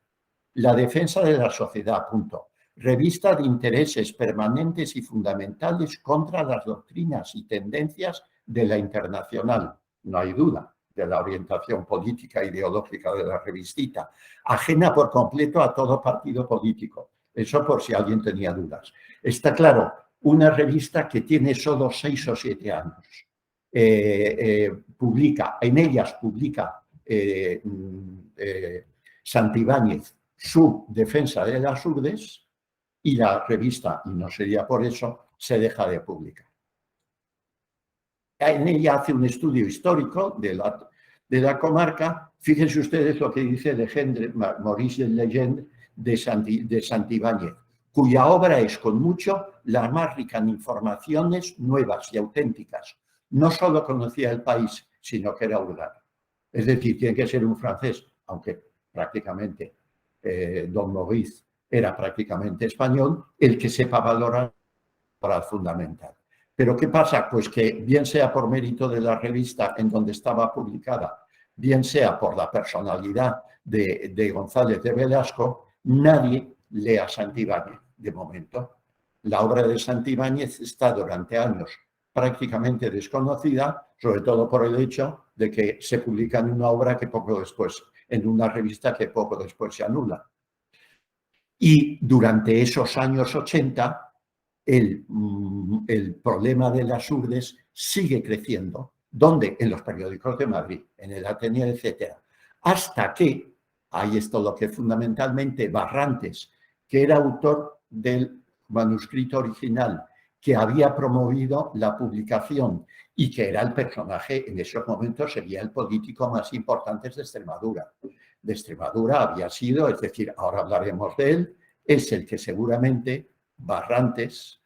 La Defensa de la Sociedad, punto. Revista de intereses permanentes y fundamentales contra las doctrinas y tendencias de la internacional, no hay duda, de la orientación política e ideológica de la revistita, ajena por completo a todo partido político. Eso por si alguien tenía dudas. Está claro, una revista que tiene solo 6 o 7 años. En ellas publica Santibáñez su Defensa de las Hurdes y la revista, y no sería por eso, se deja de publicar. En ella hace un estudio histórico de la comarca. Fíjense ustedes lo que dice Maurice Legendre de Santibáñez, cuya obra es con mucho la más rica en informaciones nuevas y auténticas. No solo conocía el país, sino que era urbano. Es decir, tiene que ser un francés, aunque prácticamente don Maurice era prácticamente español, el que sepa valorar para fundamental. Pero ¿qué pasa? Pues que bien sea por mérito de la revista en donde estaba publicada, bien sea por la personalidad de González de Velasco, nadie lee a Santibáñez de momento. La obra de Santibáñez está durante años prácticamente desconocida, sobre todo por el hecho de que se publica en una obra que poco después, en una revista que poco después se anula. Y durante esos años 80, el problema de las Hurdes sigue creciendo. ¿Dónde? En los periódicos de Madrid, en el Ateneo, etc. Hasta que, ahí está lo que fundamentalmente Barrantes, que era autor del manuscrito original, que había promovido la publicación y que era el personaje, en esos momentos sería el político más importante de Extremadura. De Extremadura había sido, es decir, ahora hablaremos de él, es el que seguramente Barrantes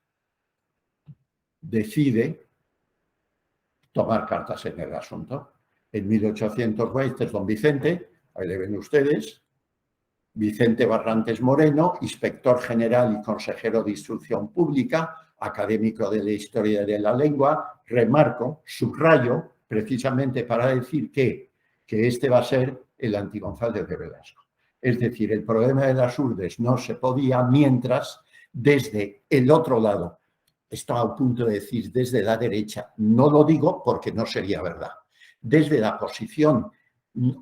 decide tomar cartas en el asunto. En 1820 es don Vicente, ahí le ven ustedes, Vicente Barrantes Moreno, inspector general y consejero de Instrucción Pública, académico de la Historia de la Lengua, remarco, subrayo, precisamente para decir que este va a ser el anti-González de Velasco. Es decir, el problema de las Hurdes no se podía mientras desde el otro lado, estoy a punto de decir desde la derecha, no lo digo porque no sería verdad, desde la posición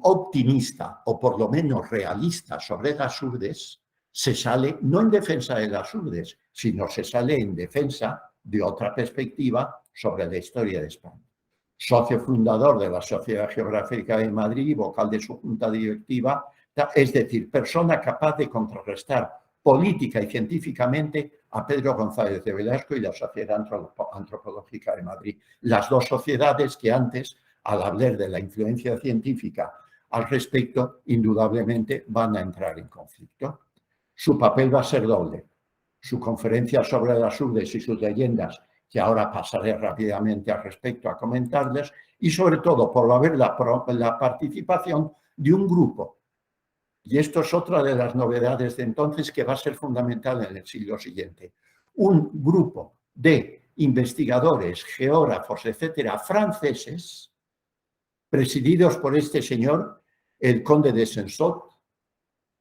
optimista o por lo menos realista sobre las Hurdes, se sale no en defensa de las Hurdes, sino se sale en defensa de otra perspectiva sobre la historia de España. Socio fundador de la Sociedad Geográfica de Madrid, vocal de su junta directiva, es decir, persona capaz de contrarrestar política y científicamente a Pedro González de Velasco y la Sociedad Antropológica de Madrid. Las dos sociedades que antes, al hablar de la influencia científica al respecto, indudablemente van a entrar en conflicto. Su papel va a ser doble. Su conferencia sobre las urdes y sus leyendas, que ahora pasaré rápidamente al respecto a comentarles, y sobre todo por haber la participación de un grupo. Y esto es otra de las novedades de entonces que va a ser fundamental en el siglo siguiente. Un grupo de investigadores, geógrafos, etcétera, franceses, presididos por este señor, el conde de Sensot.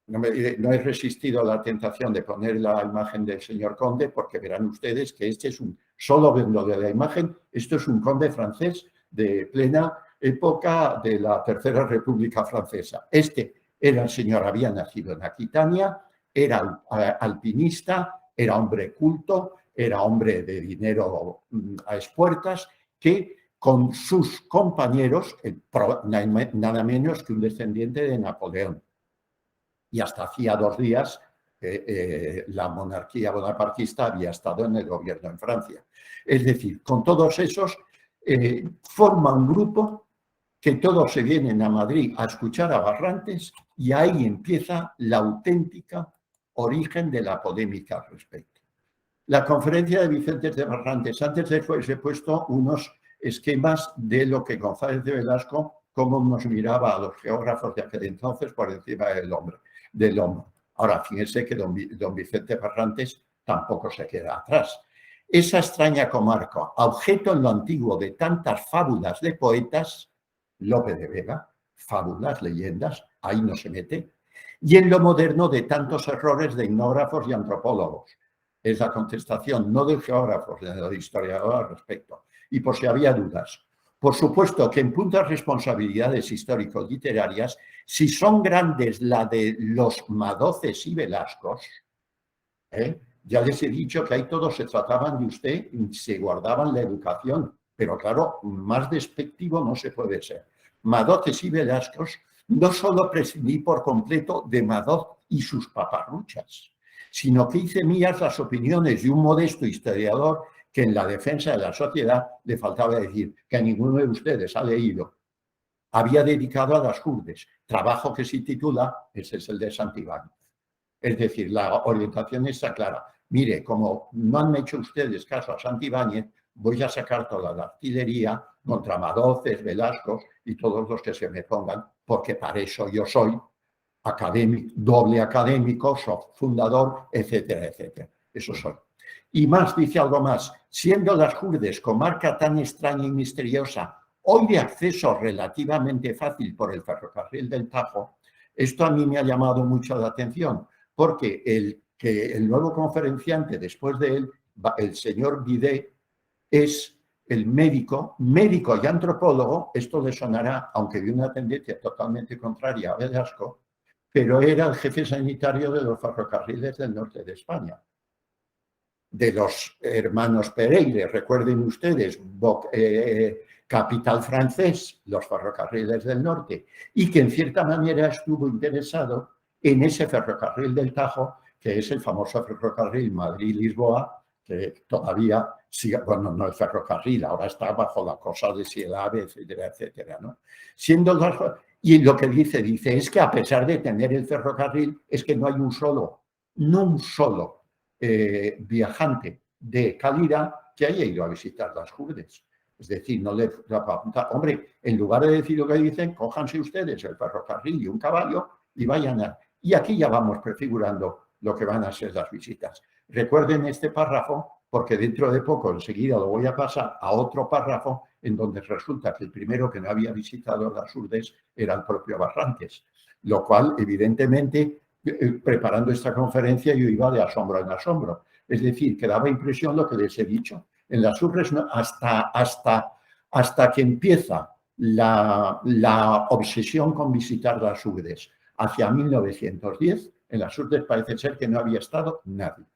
No he resistido a la tentación de poner la imagen del señor conde, porque verán ustedes que este es solo viendo de la imagen, esto es un conde francés de plena época de la Tercera República Francesa. Este era el señor, había nacido en Aquitania, era alpinista, era hombre culto, era hombre de dinero a espuertas, que con sus compañeros, nada menos que un descendiente de Napoleón. Y hasta hacía 2 días la monarquía bonapartista había estado en el gobierno en Francia. Es decir, con todos esos forma un grupo que todos se vienen a Madrid a escuchar a Barrantes y ahí empieza la auténtica origen de la polémica al respecto. La conferencia de Vicente de Barrantes, antes les he puesto unos esquemas de lo que González de Velasco, cómo nos miraba a los geógrafos de aquel entonces por encima del hombro. Ahora, fíjense que don Vicente Barrantes tampoco se queda atrás. Esa extraña comarca, objeto en lo antiguo de tantas fábulas de poetas, Lope de Vega, fábulas, leyendas, ahí no se mete, y en lo moderno de tantos errores de etnógrafos y antropólogos. Es la contestación no de geógrafos, sino de historiadores al respecto. Y por si había dudas, por supuesto que en puntas responsabilidades histórico-literarias, si son grandes la de los Madoces y Velascos, ya les he dicho que ahí todos se trataban de usted y se guardaban la educación, pero claro, más despectivo no se puede ser. Madoces y Velascos, no solo prescindí por completo de Madoz y sus paparruchas, sino que hice mías las opiniones de un modesto historiador que en la defensa de la sociedad le faltaba decir que a ninguno de ustedes ha leído. Había dedicado a las urdes, trabajo que se titula, ese es el de Santibáñez. Es decir, la orientación está clara. Mire, como no han hecho ustedes caso a Santibáñez, voy a sacar toda la artillería contra Madoces, Velascos y todos los que se me pongan, porque para eso yo soy académico, doble académico, fundador, etcétera, etcétera. Eso soy. Y más, dice algo más, siendo las Urdes comarca tan extraña y misteriosa, hoy de acceso relativamente fácil por el ferrocarril del Tajo, esto a mí me ha llamado mucho la atención, porque el nuevo conferenciante después de él, el señor Bidet, es el médico y antropólogo, esto le sonará, aunque de una tendencia totalmente contraria a Velasco, pero era el jefe sanitario de los ferrocarriles del norte de España, de los hermanos Pereire, recuerden ustedes, capital francés, los ferrocarriles del norte, y que en cierta manera estuvo interesado en ese ferrocarril del Tajo, que es el famoso ferrocarril Madrid-Lisboa, que todavía sigue, bueno, no el ferrocarril, ahora está bajo la cosa de si el AVE, etcétera, etcétera, ¿no? Y lo que dice, es que a pesar de tener el ferrocarril, es que no hay un solo viajante de calidad que haya ido a visitar las Urdes. Es decir, no le hombre, en lugar de decir lo que dicen, cójanse ustedes el ferrocarril y un caballo y vayan a... Y aquí ya vamos prefigurando lo que van a ser las visitas. Recuerden este párrafo, porque dentro de poco, enseguida lo voy a pasar a otro párrafo en donde resulta que el primero que no había visitado las Urdes era el propio Barrantes, lo cual, evidentemente, preparando esta conferencia yo iba de asombro en asombro. Es decir, que daba impresión lo que les he dicho. En las Urdes, hasta que empieza la obsesión con visitar las Urdes, hacia 1910, en las Urdes parece ser que no había estado nadie.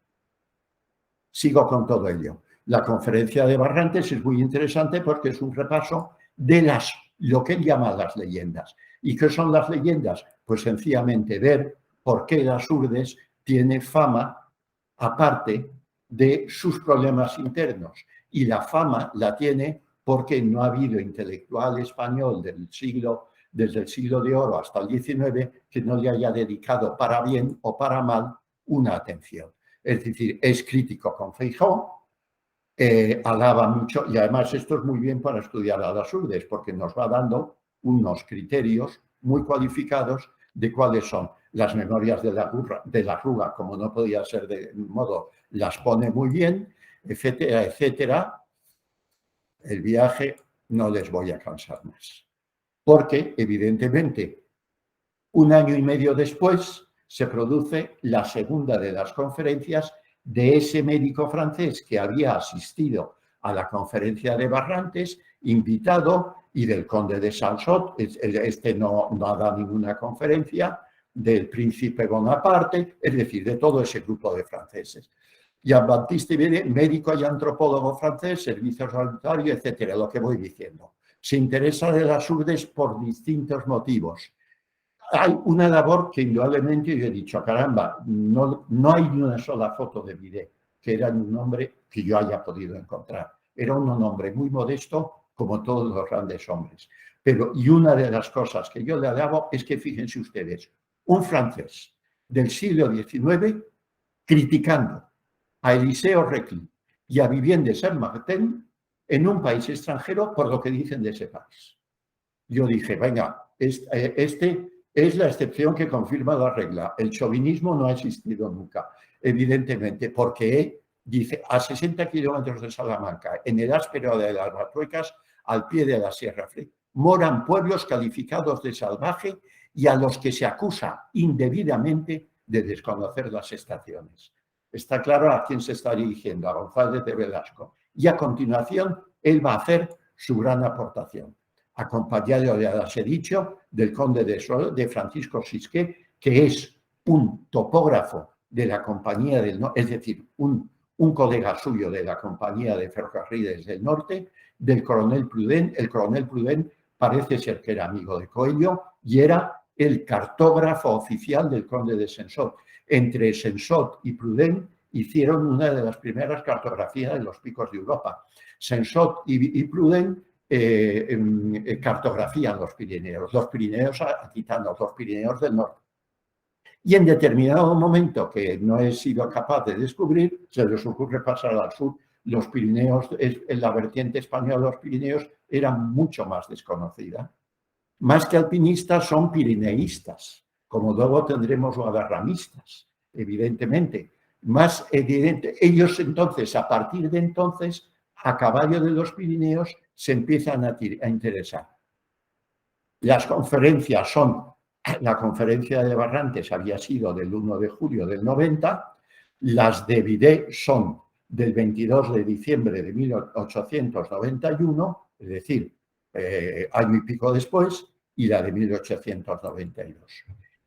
Sigo con todo ello. La conferencia de Barrantes es muy interesante porque es un repaso de lo que él llama las leyendas. ¿Y qué son las leyendas? Pues sencillamente ver por qué las Urdes tiene fama aparte de sus problemas internos. Y la fama la tiene porque no ha habido intelectual español desde el siglo de oro hasta el XIX que no le haya dedicado para bien o para mal una atención. Es decir, es crítico con Feijóo, alaba mucho, y además esto es muy bien para estudiar a las Urdes porque nos va dando unos criterios muy cualificados de cuáles son las memorias de la Rúa, como no podía ser de modo, las pone muy bien, etcétera, etcétera. El viaje no les voy a cansar más, porque evidentemente un año y medio después se produce la segunda de las conferencias de ese médico francés que había asistido a la conferencia de Barrantes, invitado, y del conde de Salsot, este no ha dado ninguna conferencia, del príncipe Bonaparte, es decir, de todo ese grupo de franceses. Jean-Baptiste Ibere, médico y antropólogo francés, servicio sanitario, etcétera, lo que voy diciendo. Se interesa de las Urdes por distintos motivos. Hay una labor que indudablemente yo he dicho, caramba, no hay ni una sola foto de Viret, que era un hombre que yo haya podido encontrar. Era un hombre muy modesto, como todos los grandes hombres. Y una de las cosas que yo le alabo es que, fíjense ustedes, un francés del siglo XIX criticando a Eliseo Reclus y a Vivien de Saint-Martin en un país extranjero por lo que dicen de ese país. Yo dije, venga, este es la excepción que confirma la regla. El chauvinismo no ha existido nunca, evidentemente, porque dice, a 60 kilómetros de Salamanca, en el áspero de las Batuecas, al pie de la Sierra Fría, moran pueblos calificados de salvaje y a los que se acusa indebidamente de desconocer las estaciones. Está claro a quién se está dirigiendo, a González de Velasco. Y a continuación, él va a hacer su gran aportación, acompañado, ya les he dicho, del conde de Sol, de Francisco Sisqué, que es un topógrafo de la Compañía del Norte, es decir, un colega suyo de la Compañía de Ferrocarriles del Norte, del coronel Prudent. El coronel Prudent parece ser que era amigo de Coello y era el cartógrafo oficial del conde de Sensot. Entre Sensot y Prudent hicieron una de las primeras cartografías de los picos de Europa. Sensot y Prudent cartografían los Pirineos aquitanos, los Pirineos del norte. Y en determinado momento que no he sido capaz de descubrir, se les ocurre pasar al sur. Los Pirineos, en la vertiente española de los Pirineos, era mucho más desconocida. Más que alpinistas, son pirineístas, como luego tendremos guadarramistas, evidentemente. Más evidente, ellos entonces, a partir de entonces, a caballo de los Pirineos, se empiezan a interesar. Las conferencias son, la conferencia de Barrantes había sido del 1 de julio del 90, las de Viret son del 22 de diciembre de 1891, es decir, año y pico después, y la de 1892.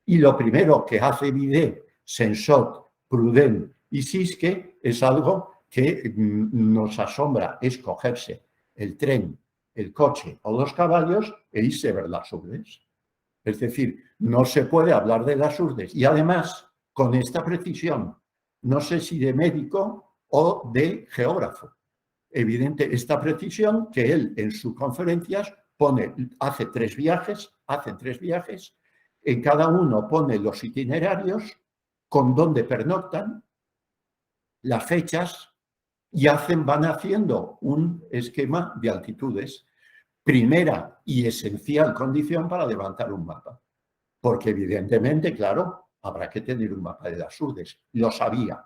Y lo primero que hace Viret, Sensot, Prudent y Sisqué es algo que nos asombra, es cogerse el tren, el coche o los caballos e irse a ver las Urdes. Es decir, no se puede hablar de las Urdes. Y además, con esta precisión, no sé si de médico o de geógrafo. Evidente, esta precisión que él en sus conferencias hacen tres viajes, en cada uno pone los itinerarios, con dónde pernoctan, las fechas, y van haciendo un esquema de altitudes. Primera y esencial condición para levantar un mapa. Porque evidentemente, claro, habrá que tener un mapa de las Urdes. Lo sabía,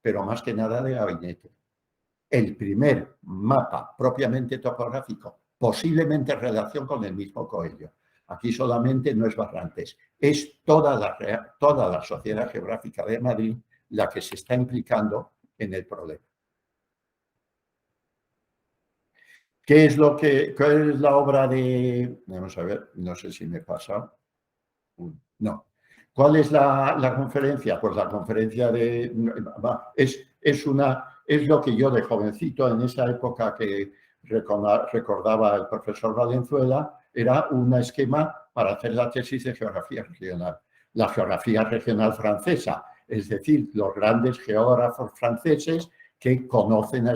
pero más que nada de gabinete. El primer mapa propiamente topográfico, posiblemente en relación con el mismo Coello. Aquí solamente no es Barrantes, es toda la Sociedad Geográfica de Madrid la que se está implicando en el problema. ¿Qué es la obra de...? Vamos a ver, no sé si me pasa. No. ¿Cuál es la conferencia? Pues la conferencia es es lo que yo de jovencito, en esa época que recordaba el profesor Valenzuela, era un esquema para hacer la tesis de geografía regional. La geografía regional francesa, es decir, los grandes geógrafos franceses que conocen a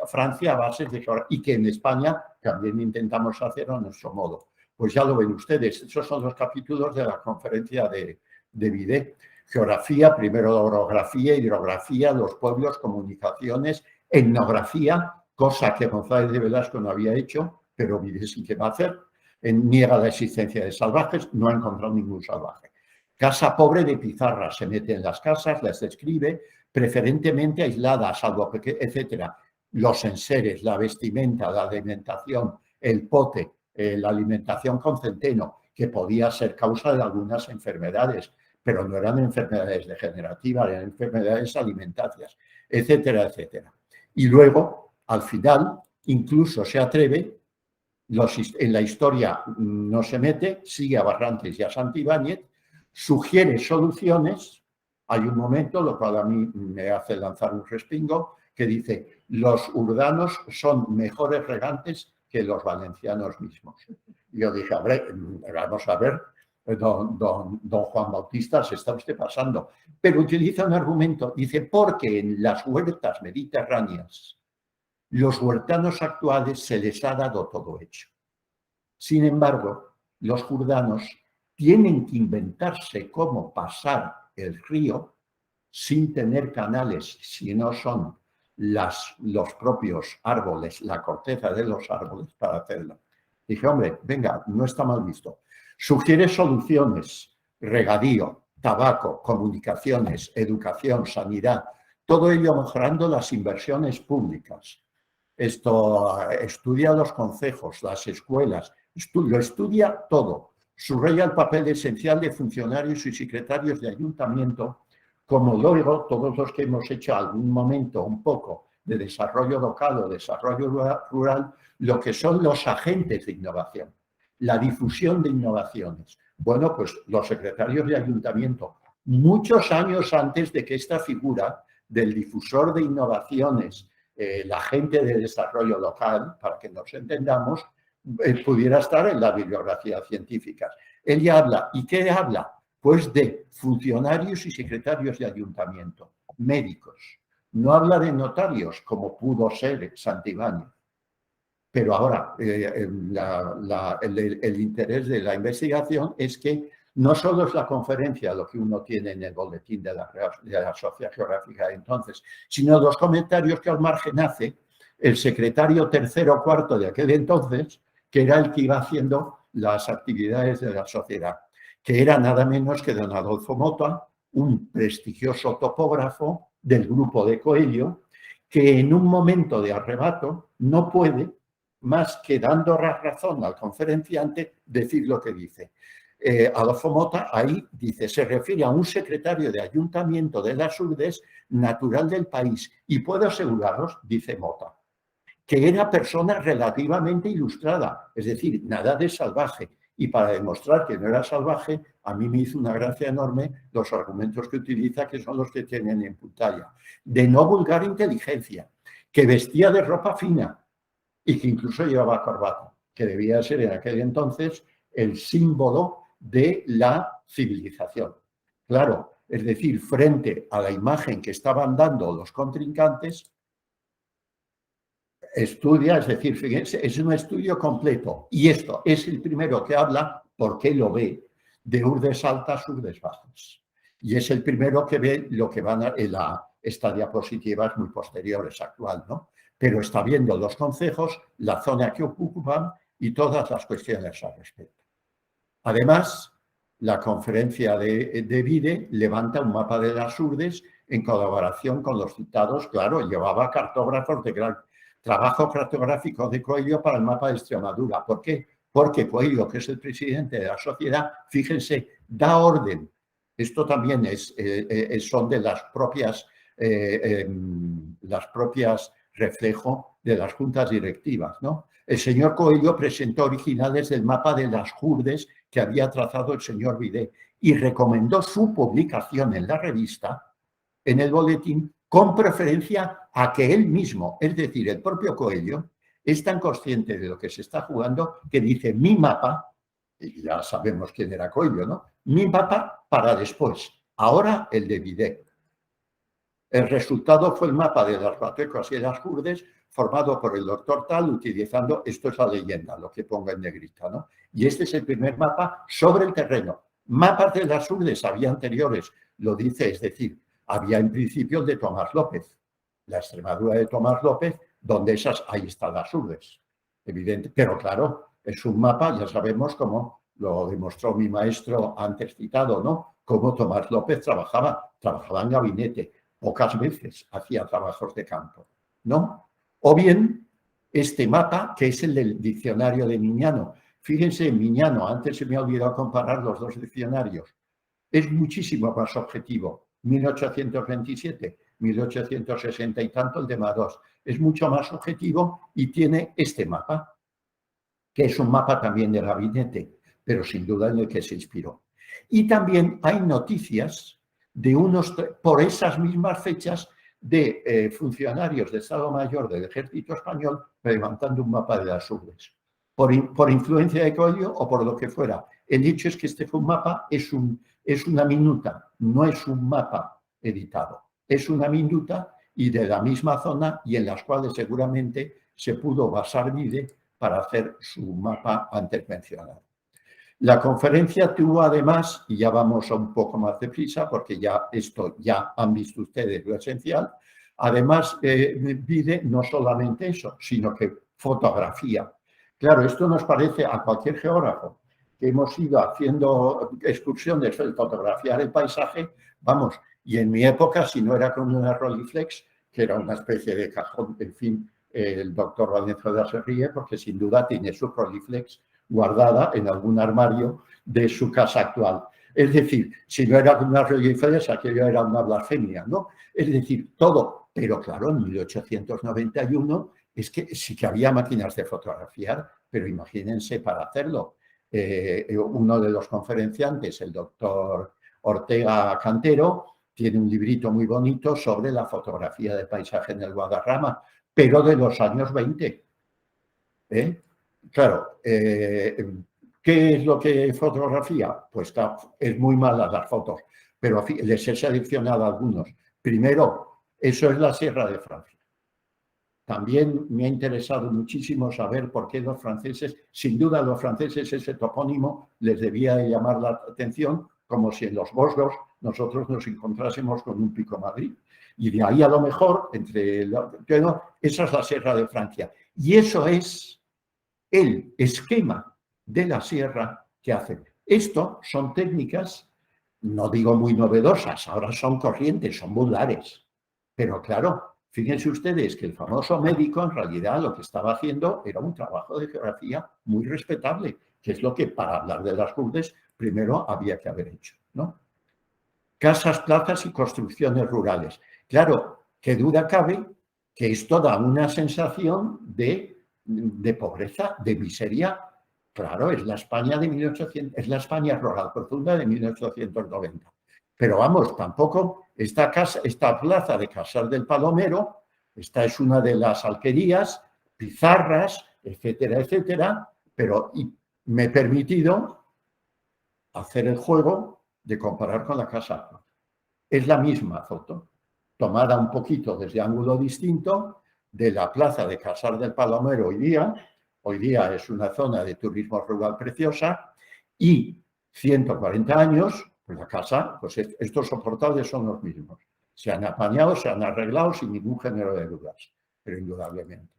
Francia a base de geografía y que en España también intentamos hacer a nuestro modo. Pues ya lo ven ustedes, esos son los capítulos de la conferencia de Videt. Geografía, primero orografía, hidrografía, los pueblos, comunicaciones, etnografía, cosa que González de Velasco no había hecho, pero Videt sí que va a hacer. Niega la existencia de salvajes, no ha encontrado ningún salvaje. Casa pobre de pizarra, se mete en las casas, las describe, preferentemente aisladas, salvo etcétera. Los enseres, la vestimenta, la alimentación, el pote, la alimentación con centeno, que podía ser causa de algunas enfermedades, pero no eran enfermedades degenerativas, eran enfermedades alimentarias, etcétera, etcétera. Y luego, al final, incluso se atreve, en la historia no se mete, sigue a Barrantes y a Santibáñez, sugiere soluciones. Hay un momento, lo cual a mí me hace lanzar un respingo, que dice, los urdanos son mejores regantes que los valencianos mismos. Yo dije, vamos a ver, don Juan Bautista, se está usted pasando. Pero utiliza un argumento, dice, porque en las huertas mediterráneas, los huertanos actuales se les ha dado todo hecho. Sin embargo, los urdanos tienen que inventarse cómo pasar el río sin tener canales, si no son los propios árboles, la corteza de los árboles para hacerlo. Dije, hombre, venga, no está mal visto. Sugiere soluciones, regadío, tabaco, comunicaciones, educación, sanidad, todo ello mejorando las inversiones públicas. Esto estudia los concejos, las escuelas, lo estudia todo. Subraya el papel esencial de funcionarios y secretarios de ayuntamiento, como luego todos los que hemos hecho algún momento un poco de desarrollo local o desarrollo rural, lo que son los agentes de innovación, la difusión de innovaciones. Bueno, pues los secretarios de ayuntamiento, muchos años antes de que esta figura del difusor de innovaciones, la agente de desarrollo local, para que nos entendamos, pudiera estar en la bibliografía científica. Ella habla, ¿y qué habla? Pues de funcionarios y secretarios de ayuntamiento, médicos. No habla de notarios, como pudo ser Santibáñez. Pero ahora, el interés de la investigación es que no solo es la conferencia lo que uno tiene en el boletín de la Sociedad Geográfica de entonces, sino los comentarios que al margen hace el secretario tercero o cuarto de aquel entonces, que era el que iba haciendo las actividades de la sociedad, que era nada menos que don Adolfo Mota, un prestigioso topógrafo del grupo de Coello, que en un momento de arrebato no puede, más que dando razón al conferenciante, decir lo que dice. Adolfo Mota ahí dice, se refiere a un secretario de ayuntamiento de las Urdes, natural del país, y puedo aseguraros, dice Mota, que era persona relativamente ilustrada, es decir, nada de salvaje. Y para demostrar que no era salvaje, a mí me hizo una gracia enorme los argumentos que utiliza, que son los que tienen en pantalla. De no vulgar inteligencia, que vestía de ropa fina y que incluso llevaba corbata, que debía ser en aquel entonces el símbolo de la civilización. Claro, es decir, frente a la imagen que estaban dando los contrincantes, estudia, es decir, fíjense, es un estudio completo. Y esto es el primero que habla, porque lo ve, de urdes altas, urdes bajas. Y es el primero que ve lo que van a esta diapositiva es muy posterior, es actual, ¿no? Pero está viendo los concejos, la zona que ocupan y todas las cuestiones al respecto. Además, la conferencia de Videt levanta un mapa de las urdes en colaboración con los citados, claro, llevaba cartógrafos de gran trabajo cartográfico de Coello para el mapa de Extremadura. ¿Por qué? Porque Coello, que es el presidente de la sociedad, fíjense, da orden. Esto también son de las propias reflejo de las juntas directivas, ¿no? El señor Coello presentó originales del mapa de las urdes que había trazado el señor Videt y recomendó su publicación en la revista, en el boletín, con preferencia a que él mismo, es decir, el propio Coello, es tan consciente de lo que se está jugando que dice mi mapa, y ya sabemos quién era Coello, ¿no? Mi mapa para después, ahora el de Videt. El resultado fue el mapa de las Batecos y las Hurdes, formado por el doctor Tal, utilizando, esto es la leyenda, lo que pongo en negrita, ¿no? Y este es el primer mapa sobre el terreno. Mapas de las Hurdes había anteriores, lo dice, es decir, había en principio el de Tomás López, la Extremadura de Tomás López, donde ahí están las Hurdes, evidente, pero claro, es un mapa, ya sabemos cómo lo demostró mi maestro antes citado, ¿no? Cómo Tomás López trabajaba en gabinete, pocas veces hacía trabajos de campo, ¿no? O bien este mapa, que es el del diccionario de Miñano. Fíjense, Miñano, antes se me ha olvidado comparar los dos diccionarios, es muchísimo más objetivo. 1827, 1860 y tanto, el de Madós. Es mucho más objetivo y tiene este mapa, que es un mapa también de gabinete, pero sin duda en el que se inspiró. Y también hay noticias de por esas mismas fechas, de funcionarios de Estado Mayor del Ejército Español levantando un mapa de las Hurdes. Por influencia de Coello o por lo que fuera. El hecho es que este fue un mapa, es una minuta, no es un mapa editado. Es una minuta y de la misma zona y en las cuales seguramente se pudo basar Vide para hacer su mapa antes mencionado. La conferencia tuvo además, y ya vamos a un poco más deprisa porque ya han visto ustedes lo esencial, además Vide no solamente eso, sino que fotografía. Claro, esto nos parece a cualquier geógrafo que hemos ido haciendo excursiones de fotografiar el paisaje, vamos, y en mi época, si no era con una Rolleiflex, que era una especie de cajón, en fin, el doctor Valenzuela se ríe porque sin duda tiene su Rolleiflex guardada en algún armario de su casa actual. Es decir, si no era una Rolleiflex, aquello era una blasfemia, ¿no? Es decir, todo. Pero claro, en 1891 es que sí que había máquinas de fotografiar, pero imagínense para hacerlo. Uno de los conferenciantes, el doctor Ortega Cantero, tiene un librito muy bonito sobre la fotografía de paisaje en el Guadarrama, pero de los años 20. Claro, ¿qué es lo que fotografía? Pues es muy mala las fotos, pero les he seleccionado algunos. Primero, eso es la Sierra de Francia. También me ha interesado muchísimo saber por qué los franceses, sin duda los franceses ese topónimo les debía llamar la atención, como si en los Vosgos nosotros nos encontrásemos con un Pico Madrid. Y de ahí a lo mejor, esa es la Sierra de Francia. Y eso es el esquema de la sierra que hacen. Esto son técnicas, no digo muy novedosas, ahora son corrientes, son vulgares. Pero claro, fíjense ustedes que el famoso médico en realidad lo que estaba haciendo era un trabajo de geografía muy respetable, que es lo que para hablar de las Hurdes primero había que haber hecho, ¿no? Casas, plazas y construcciones rurales. Claro, qué duda cabe que esto da una sensación de pobreza, de miseria. Claro, es la España de 1800, es la España rural profunda de 1890. Pero vamos, tampoco esta plaza de Casas del Palomero, esta es una de las alquerías, pizarras, etcétera, etcétera, pero me he permitido hacer el juego de comparar con la casa. Es la misma foto, tomada un poquito desde ángulo distinto de la plaza de Casas del Palomero hoy día. Hoy día es una zona de turismo rural preciosa y 140 años, pues la casa, pues estos soportales son los mismos. Se han apañado, se han arreglado sin ningún género de dudas, pero indudablemente.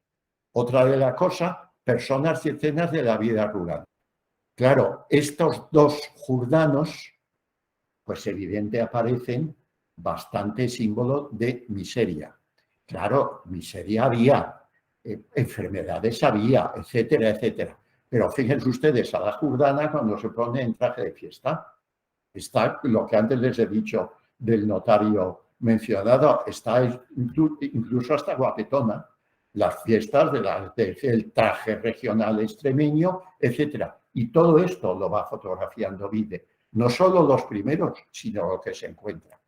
Otra de las cosas, personas y escenas de la vida rural. Claro, estos dos jurdanos, pues evidente aparecen bastante símbolo de miseria. Claro, miseria había, enfermedades había, etcétera, etcétera. Pero fíjense ustedes a la jurdana cuando se pone en traje de fiesta. Está lo que antes les he dicho del notario mencionado, está incluso hasta guapetona. Las fiestas del traje regional extremeño, etcétera. Y todo esto lo va fotografiando Vide. No solo los primeros, sino lo que se encuentra.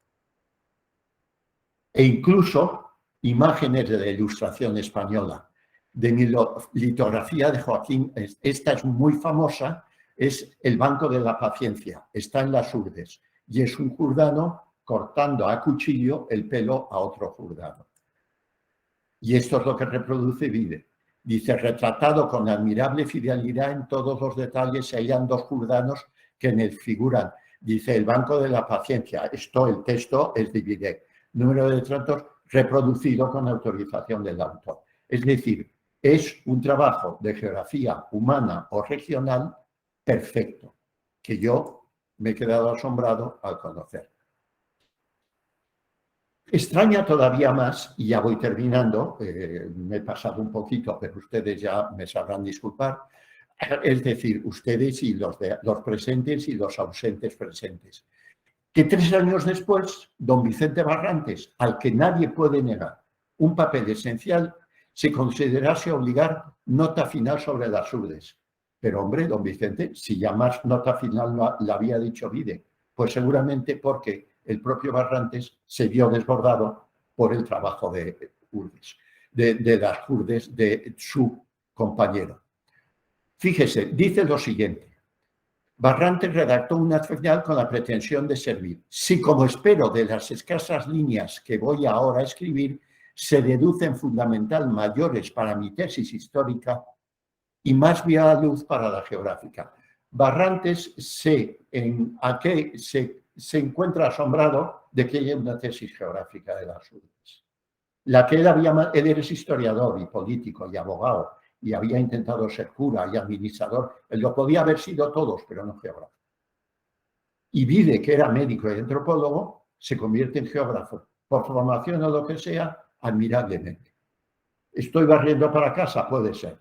e incluso imágenes de la Ilustración española, de mi litografía de Joaquín. Esta es muy famosa, es el Banco de la Paciencia, está en las Urdes, y es un jurdano cortando a cuchillo el pelo a otro jurdano. Y esto es lo que reproduce Vide. Dice, retratado con admirable fidelidad en todos los detalles, se hallan dos jurdanos que en él figuran. Dice, el Banco de la Paciencia. El texto es de Vide. Número de tratos reproducido con autorización del autor. Es decir, es un trabajo de geografía humana o regional perfecto, que yo me he quedado asombrado al conocer. Extraña todavía más, y ya voy terminando, me he pasado un poquito, pero ustedes ya me sabrán disculpar, es decir, ustedes y los presentes y los ausentes presentes, que 3 años después, don Vicente Barrantes, al que nadie puede negar un papel esencial, se considerase obligar nota final sobre las Urdes. Pero hombre, don Vicente, si ya más nota final no la había dicho Vide, pues seguramente porque el propio Barrantes se vio desbordado por el trabajo de Urdes, de las Urdes de su compañero. Fíjese, dice lo siguiente. Barrantes redactó una final con la pretensión de servir. Si, como espero, de las escasas líneas que voy ahora a escribir, se deducen fundamental mayores para mi tesis histórica y más vía a luz para la geográfica. Barrantes se encuentra asombrado de que haya una tesis geográfica de las Urdes. La que él era historiador y político y abogado, y había intentado ser cura y administrador. Él lo podía haber sido todos, pero no geógrafo. Y Vide, que era médico y antropólogo, se convierte en geógrafo. Por formación o lo que sea, admirablemente. ¿Estoy barriendo para casa? Puede ser.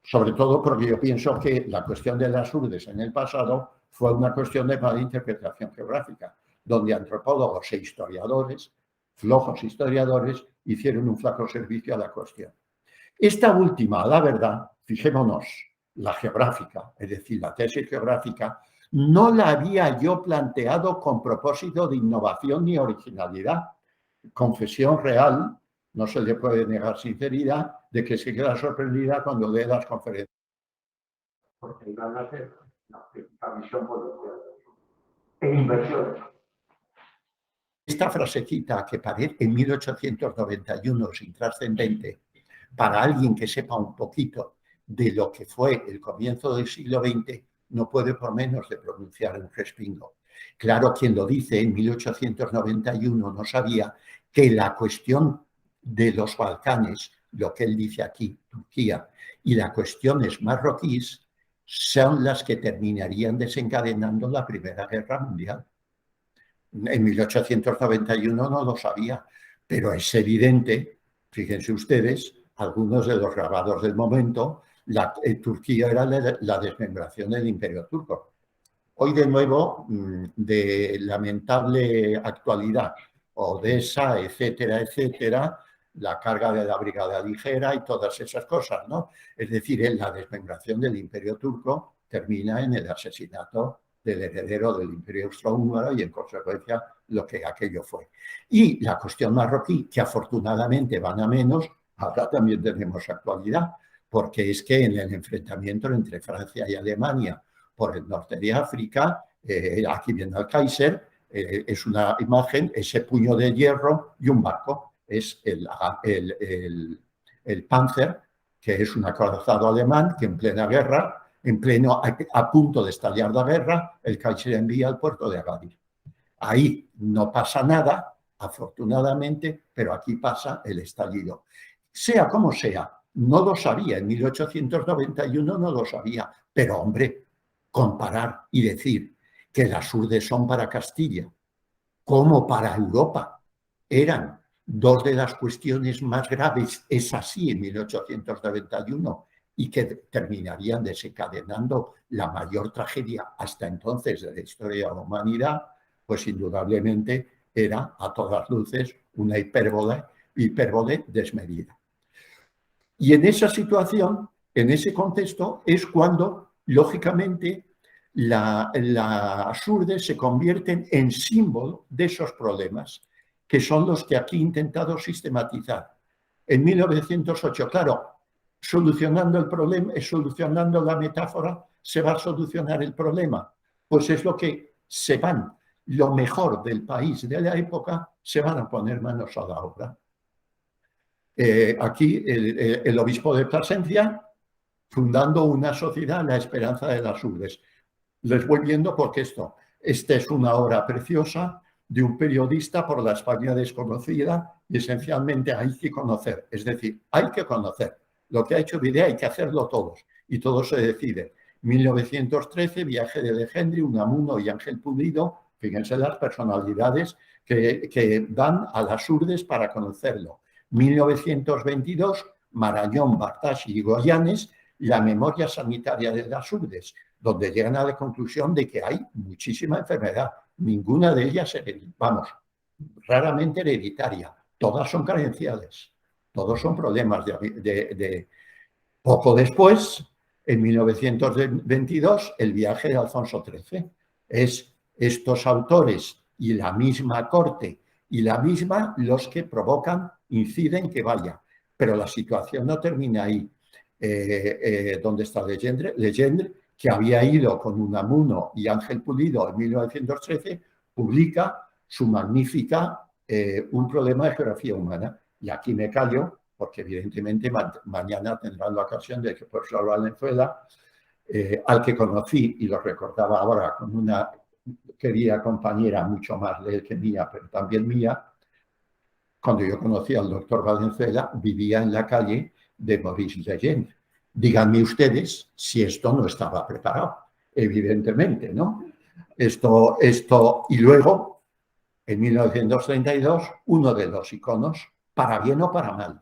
Sobre todo porque yo pienso que la cuestión de las Urdes en el pasado fue una cuestión de mala interpretación geográfica, donde antropólogos e historiadores, flojos historiadores, hicieron un flaco servicio a la cuestión. Esta última, la verdad, fijémonos, la geográfica, es decir, la tesis geográfica, no la había yo planteado con propósito de innovación ni originalidad. Confesión real, no se le puede negar sinceridad, de que se queda sorprendida cuando lee las conferencias. Porque iban a hacer la visión política e inversiones. Esta frasecita que parece en 1891 sin trascendente, para alguien que sepa un poquito de lo que fue el comienzo del siglo XX, no puede por menos de pronunciar un respingo. Claro, quien lo dice en 1891 no sabía que la cuestión de los Balcanes, lo que él dice aquí, Turquía, y las cuestiones marroquíes, son las que terminarían desencadenando la Primera Guerra Mundial. En 1891 no lo sabía, pero es evidente, fíjense ustedes, algunos de los grabados del momento, Turquía era la desmembración del Imperio Turco. Hoy de nuevo, de lamentable actualidad, Odessa, etcétera, etcétera, la carga de la brigada ligera y todas esas cosas, ¿no? Es decir, la desmembración del Imperio Turco termina en el asesinato del heredero del Imperio Austrohúngaro y, en consecuencia, lo que aquello fue. Y la cuestión marroquí, que afortunadamente van a menos, ahora también tenemos actualidad, porque es que en el enfrentamiento entre Francia y Alemania por el norte de África, aquí viene el Kaiser, es una imagen, ese puño de hierro y un barco, es el Panzer, que es un acorazado alemán que en plena guerra, a punto de estallar la guerra, el Kaiser envía al puerto de Agadir. Ahí no pasa nada, afortunadamente, pero aquí pasa el estallido. Sea como sea, no lo sabía, en 1891 no lo sabía, pero hombre, comparar y decir que las Urdes son para Castilla como para Europa eran dos de las cuestiones más graves, es así en 1891, y que terminarían desencadenando la mayor tragedia hasta entonces de la historia de la humanidad, pues indudablemente era a todas luces una hipérbole desmedida. Y en esa situación, en ese contexto, es cuando, lógicamente, las Urdes se convierten en símbolo de esos problemas. que son los que aquí he intentado sistematizar. En 1908, claro, solucionando el problema, solucionando la metáfora, ¿se va a solucionar el problema? Pues es lo que se van, lo mejor del país de la época, se van a poner manos a la obra. Aquí el obispo de Plasencia, fundando una sociedad, La Esperanza de las Urbes. Les voy viendo porque esta es una obra preciosa de un periodista por la España desconocida y esencialmente hay que conocer, es decir, hay que conocer. Lo que ha hecho Videla hay que hacerlo todos y todo se decide. 1913, viaje de Legendri, Unamuno y Ángel Pulido, fíjense las personalidades que dan a las Urdes para conocerlo. 1922, Marañón, Bartashi y Goyanes, la memoria sanitaria de las Urdes, donde llegan a la conclusión de que hay muchísima enfermedad, ninguna de ellas, raramente hereditaria, todas son carenciales, todos son problemas de... Poco después, en 1922, el viaje de Alfonso XIII. Es estos autores y la misma corte y la misma los que provocan, inciden que vaya. Pero la situación no termina ahí. ¿Dónde está Legendre? Legendre, que había ido con Unamuno y Ángel Pulido en 1913, publica su magnífica Un problema de geografía humana. Y aquí me callo, porque evidentemente mañana tendrán la ocasión de que el profesor Valenzuela, al que conocí y lo recordaba ahora con una querida compañera mucho más de él que mía, pero también mía, cuando yo conocí al doctor Valenzuela, vivía en la calle de Maurice Legendre. Díganme ustedes si esto no estaba preparado, evidentemente, ¿no? Y luego, en 1932, uno de los iconos, para bien o para mal,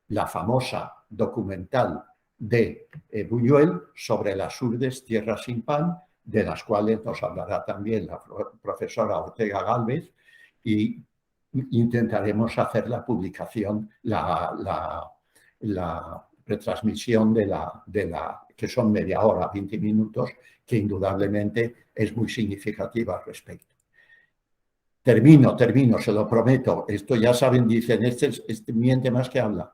la famosa documental de Buñuel sobre las Urdes, Tierra sin pan, de las cuales nos hablará también la profesora Ortega Gálvez, y intentaremos hacer la publicación, la retransmisión que son media hora, 20 minutos, que indudablemente es muy significativa al respecto. Termino, se lo prometo. Esto ya saben, dicen, este miente más que habla.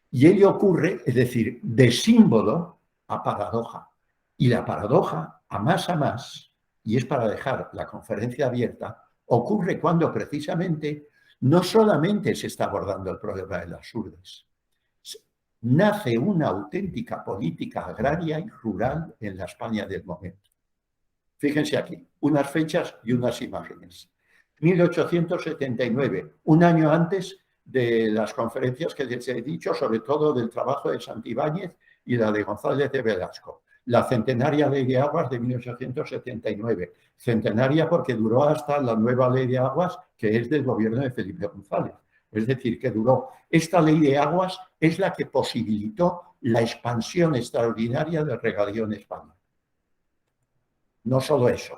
Y ello ocurre, es decir, de símbolo a paradoja. Y la paradoja, a más, y es para dejar la conferencia abierta, ocurre cuando precisamente no solamente se está abordando el problema de las Urdes, nace una auténtica política agraria y rural en la España del momento. Fíjense aquí, unas fechas y unas imágenes. 1879, un año antes de las conferencias que les he dicho, sobre todo del trabajo de Santibáñez y la de González de Velasco. La centenaria Ley de Aguas de 1879. Centenaria porque duró hasta la nueva Ley de Aguas, que es del gobierno de Felipe González. Es decir, que duró. Esta Ley de Aguas es la que posibilitó la expansión extraordinaria del regadío en España. No solo eso.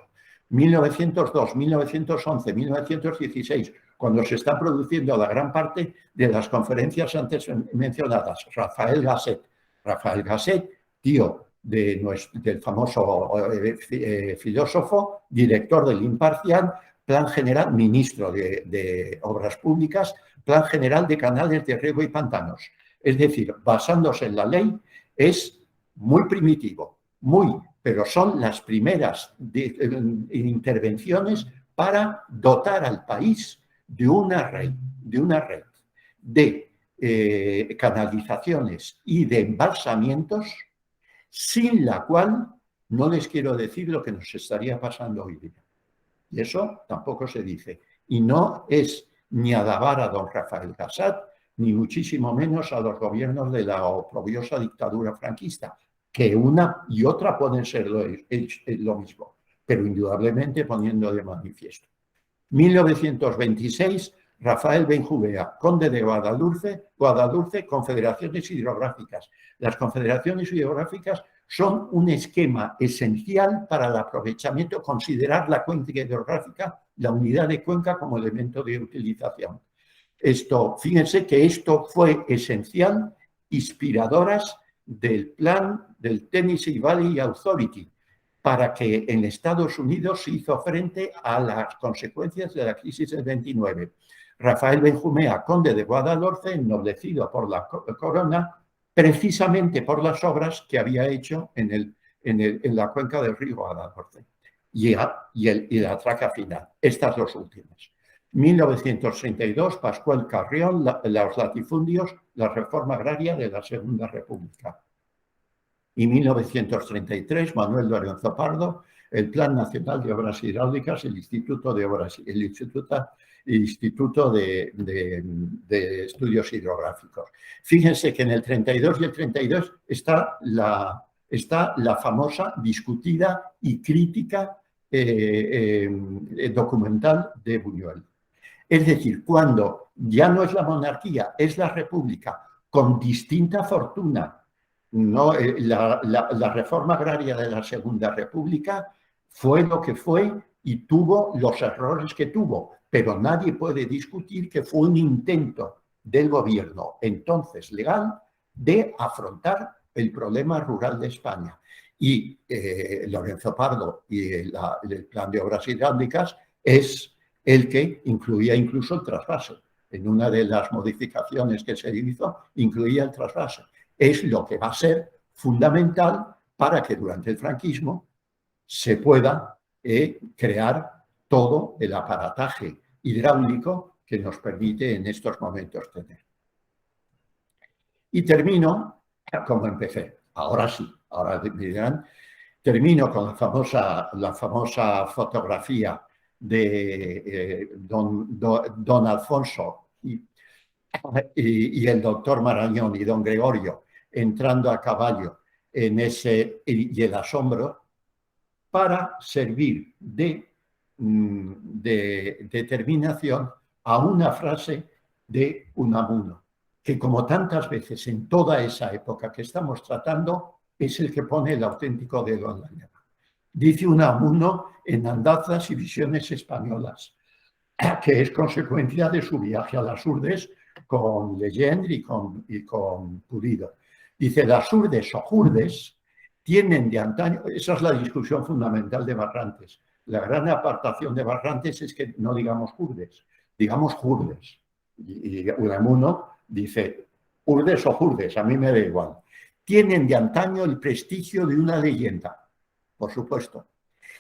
1902, 1911, 1916, cuando se está produciendo la gran parte de las conferencias antes mencionadas. Rafael Gasset, tío del famoso filósofo, director del Imparcial, Plan General, ministro de Obras Públicas, Plan General de Canales de Riego y Pantanos. Es decir, basándose en la ley, es muy primitivo, pero son las primeras intervenciones para dotar al país de una red de canalizaciones y de embalsamientos, sin la cual no les quiero decir lo que nos estaría pasando hoy día. Y eso tampoco se dice. Y no es ni alabar a don Rafael Gasset, ni muchísimo menos a los gobiernos de la oprobiosa dictadura franquista, que una y otra pueden ser lo mismo, pero indudablemente poniendo de manifiesto. 1926, Rafael Benjumea, conde de Guadaluce, confederaciones hidrográficas. Las confederaciones hidrográficas son un esquema esencial para el aprovechamiento, considerar la cuenca hidrográfica, la unidad de cuenca como elemento de utilización. Fíjense que esto fue esencial, inspiradoras del plan del Tennessee Valley Authority, para que en Estados Unidos se hizo frente a las consecuencias de la crisis del 29. Rafael Benjumea, conde de Guadalhorce, ennoblecido por la corona, precisamente por las obras que había hecho en la cuenca del río Guadalhorce. Y la traca final, estas dos últimas. 1932, Pascual Carrión, los latifundios, la reforma agraria de la Segunda República. Y 1933, Manuel Lorenzo Pardo, el Plan Nacional de Obras Hidráulicas, el Instituto de Estudios Hidrográficos. Fíjense que en el 32 y el 32 está la famosa, discutida y crítica documental de Buñuel. Es decir, cuando ya no es la monarquía, es la república, con distinta fortuna. No, la reforma agraria de la Segunda República fue lo que fue y tuvo los errores que tuvo, pero nadie puede discutir que fue un intento del gobierno entonces legal de afrontar el problema rural de España. Y Lorenzo Pardo y el plan de obras hidráulicas es el que incluía incluso el trasvase. En una de las modificaciones que se hizo, incluía el trasvase. Es lo que va a ser fundamental para que durante el franquismo se pueda crear todo el aparataje hidráulico que nos permite en estos momentos tener. Y termino como empecé. Ahora sí, ahora me dirán, termino con la famosa fotografía de don Alfonso y el doctor Marañón y don Gregorio entrando a caballo en y el asombro, para servir de determinación a una frase de Unamuno, que como tantas veces en toda esa época que estamos tratando, es el que pone el auténtico dedo en la llaga. Dice Unamuno en Andazas y Visiones Españolas, que es consecuencia de su viaje a las Urdes con Legendre y con Pulido. Dice, las Urdes o Jurdes tienen de antaño, esa es la discusión fundamental de Barrantes. La gran apartación de Barrantes es que no digamos Jurdes, digamos Jurdes. Y Unamuno dice, Urdes o Jurdes, a mí me da igual. Tienen de antaño el prestigio de una leyenda, por supuesto.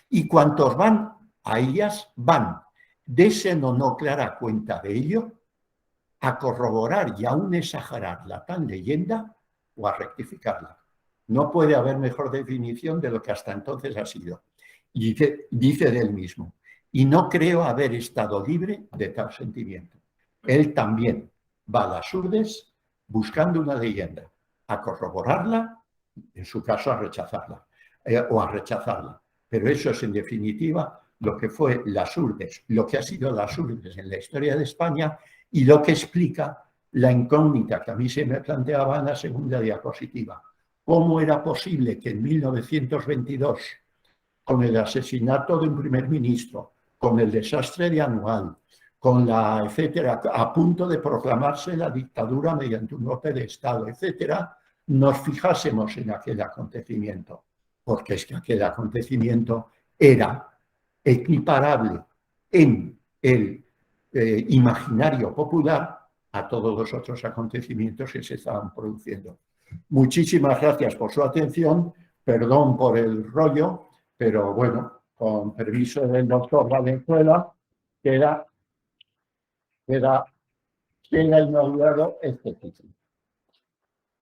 Y cuantos van a ellas, van, desen o no clara cuenta de ello, a corroborar y aún exagerar la tan leyenda o a rectificarla. No puede haber mejor definición de lo que hasta entonces ha sido. Y dice de él mismo, y no creo haber estado libre de tal sentimiento. Él también va a las Urdes buscando una leyenda, a corroborarla, en su caso a rechazarla, o a rechazarla. Pero eso es en definitiva lo que fue las Urdes, lo que ha sido las Urdes en la historia de España y lo que explica la incógnita que a mí se me planteaba en la segunda diapositiva. ¿Cómo era posible que en 1922, con el asesinato de un primer ministro, con el desastre de Anual, con la etcétera, a punto de proclamarse la dictadura mediante un golpe de Estado, etcétera, nos fijásemos en aquel acontecimiento? Porque es que aquel acontecimiento era equiparable en el imaginario popular a todos los otros acontecimientos que se estaban produciendo. Muchísimas gracias por su atención, perdón por el rollo, pero bueno, con permiso del doctor Valenzuela, queda inaugurado este título.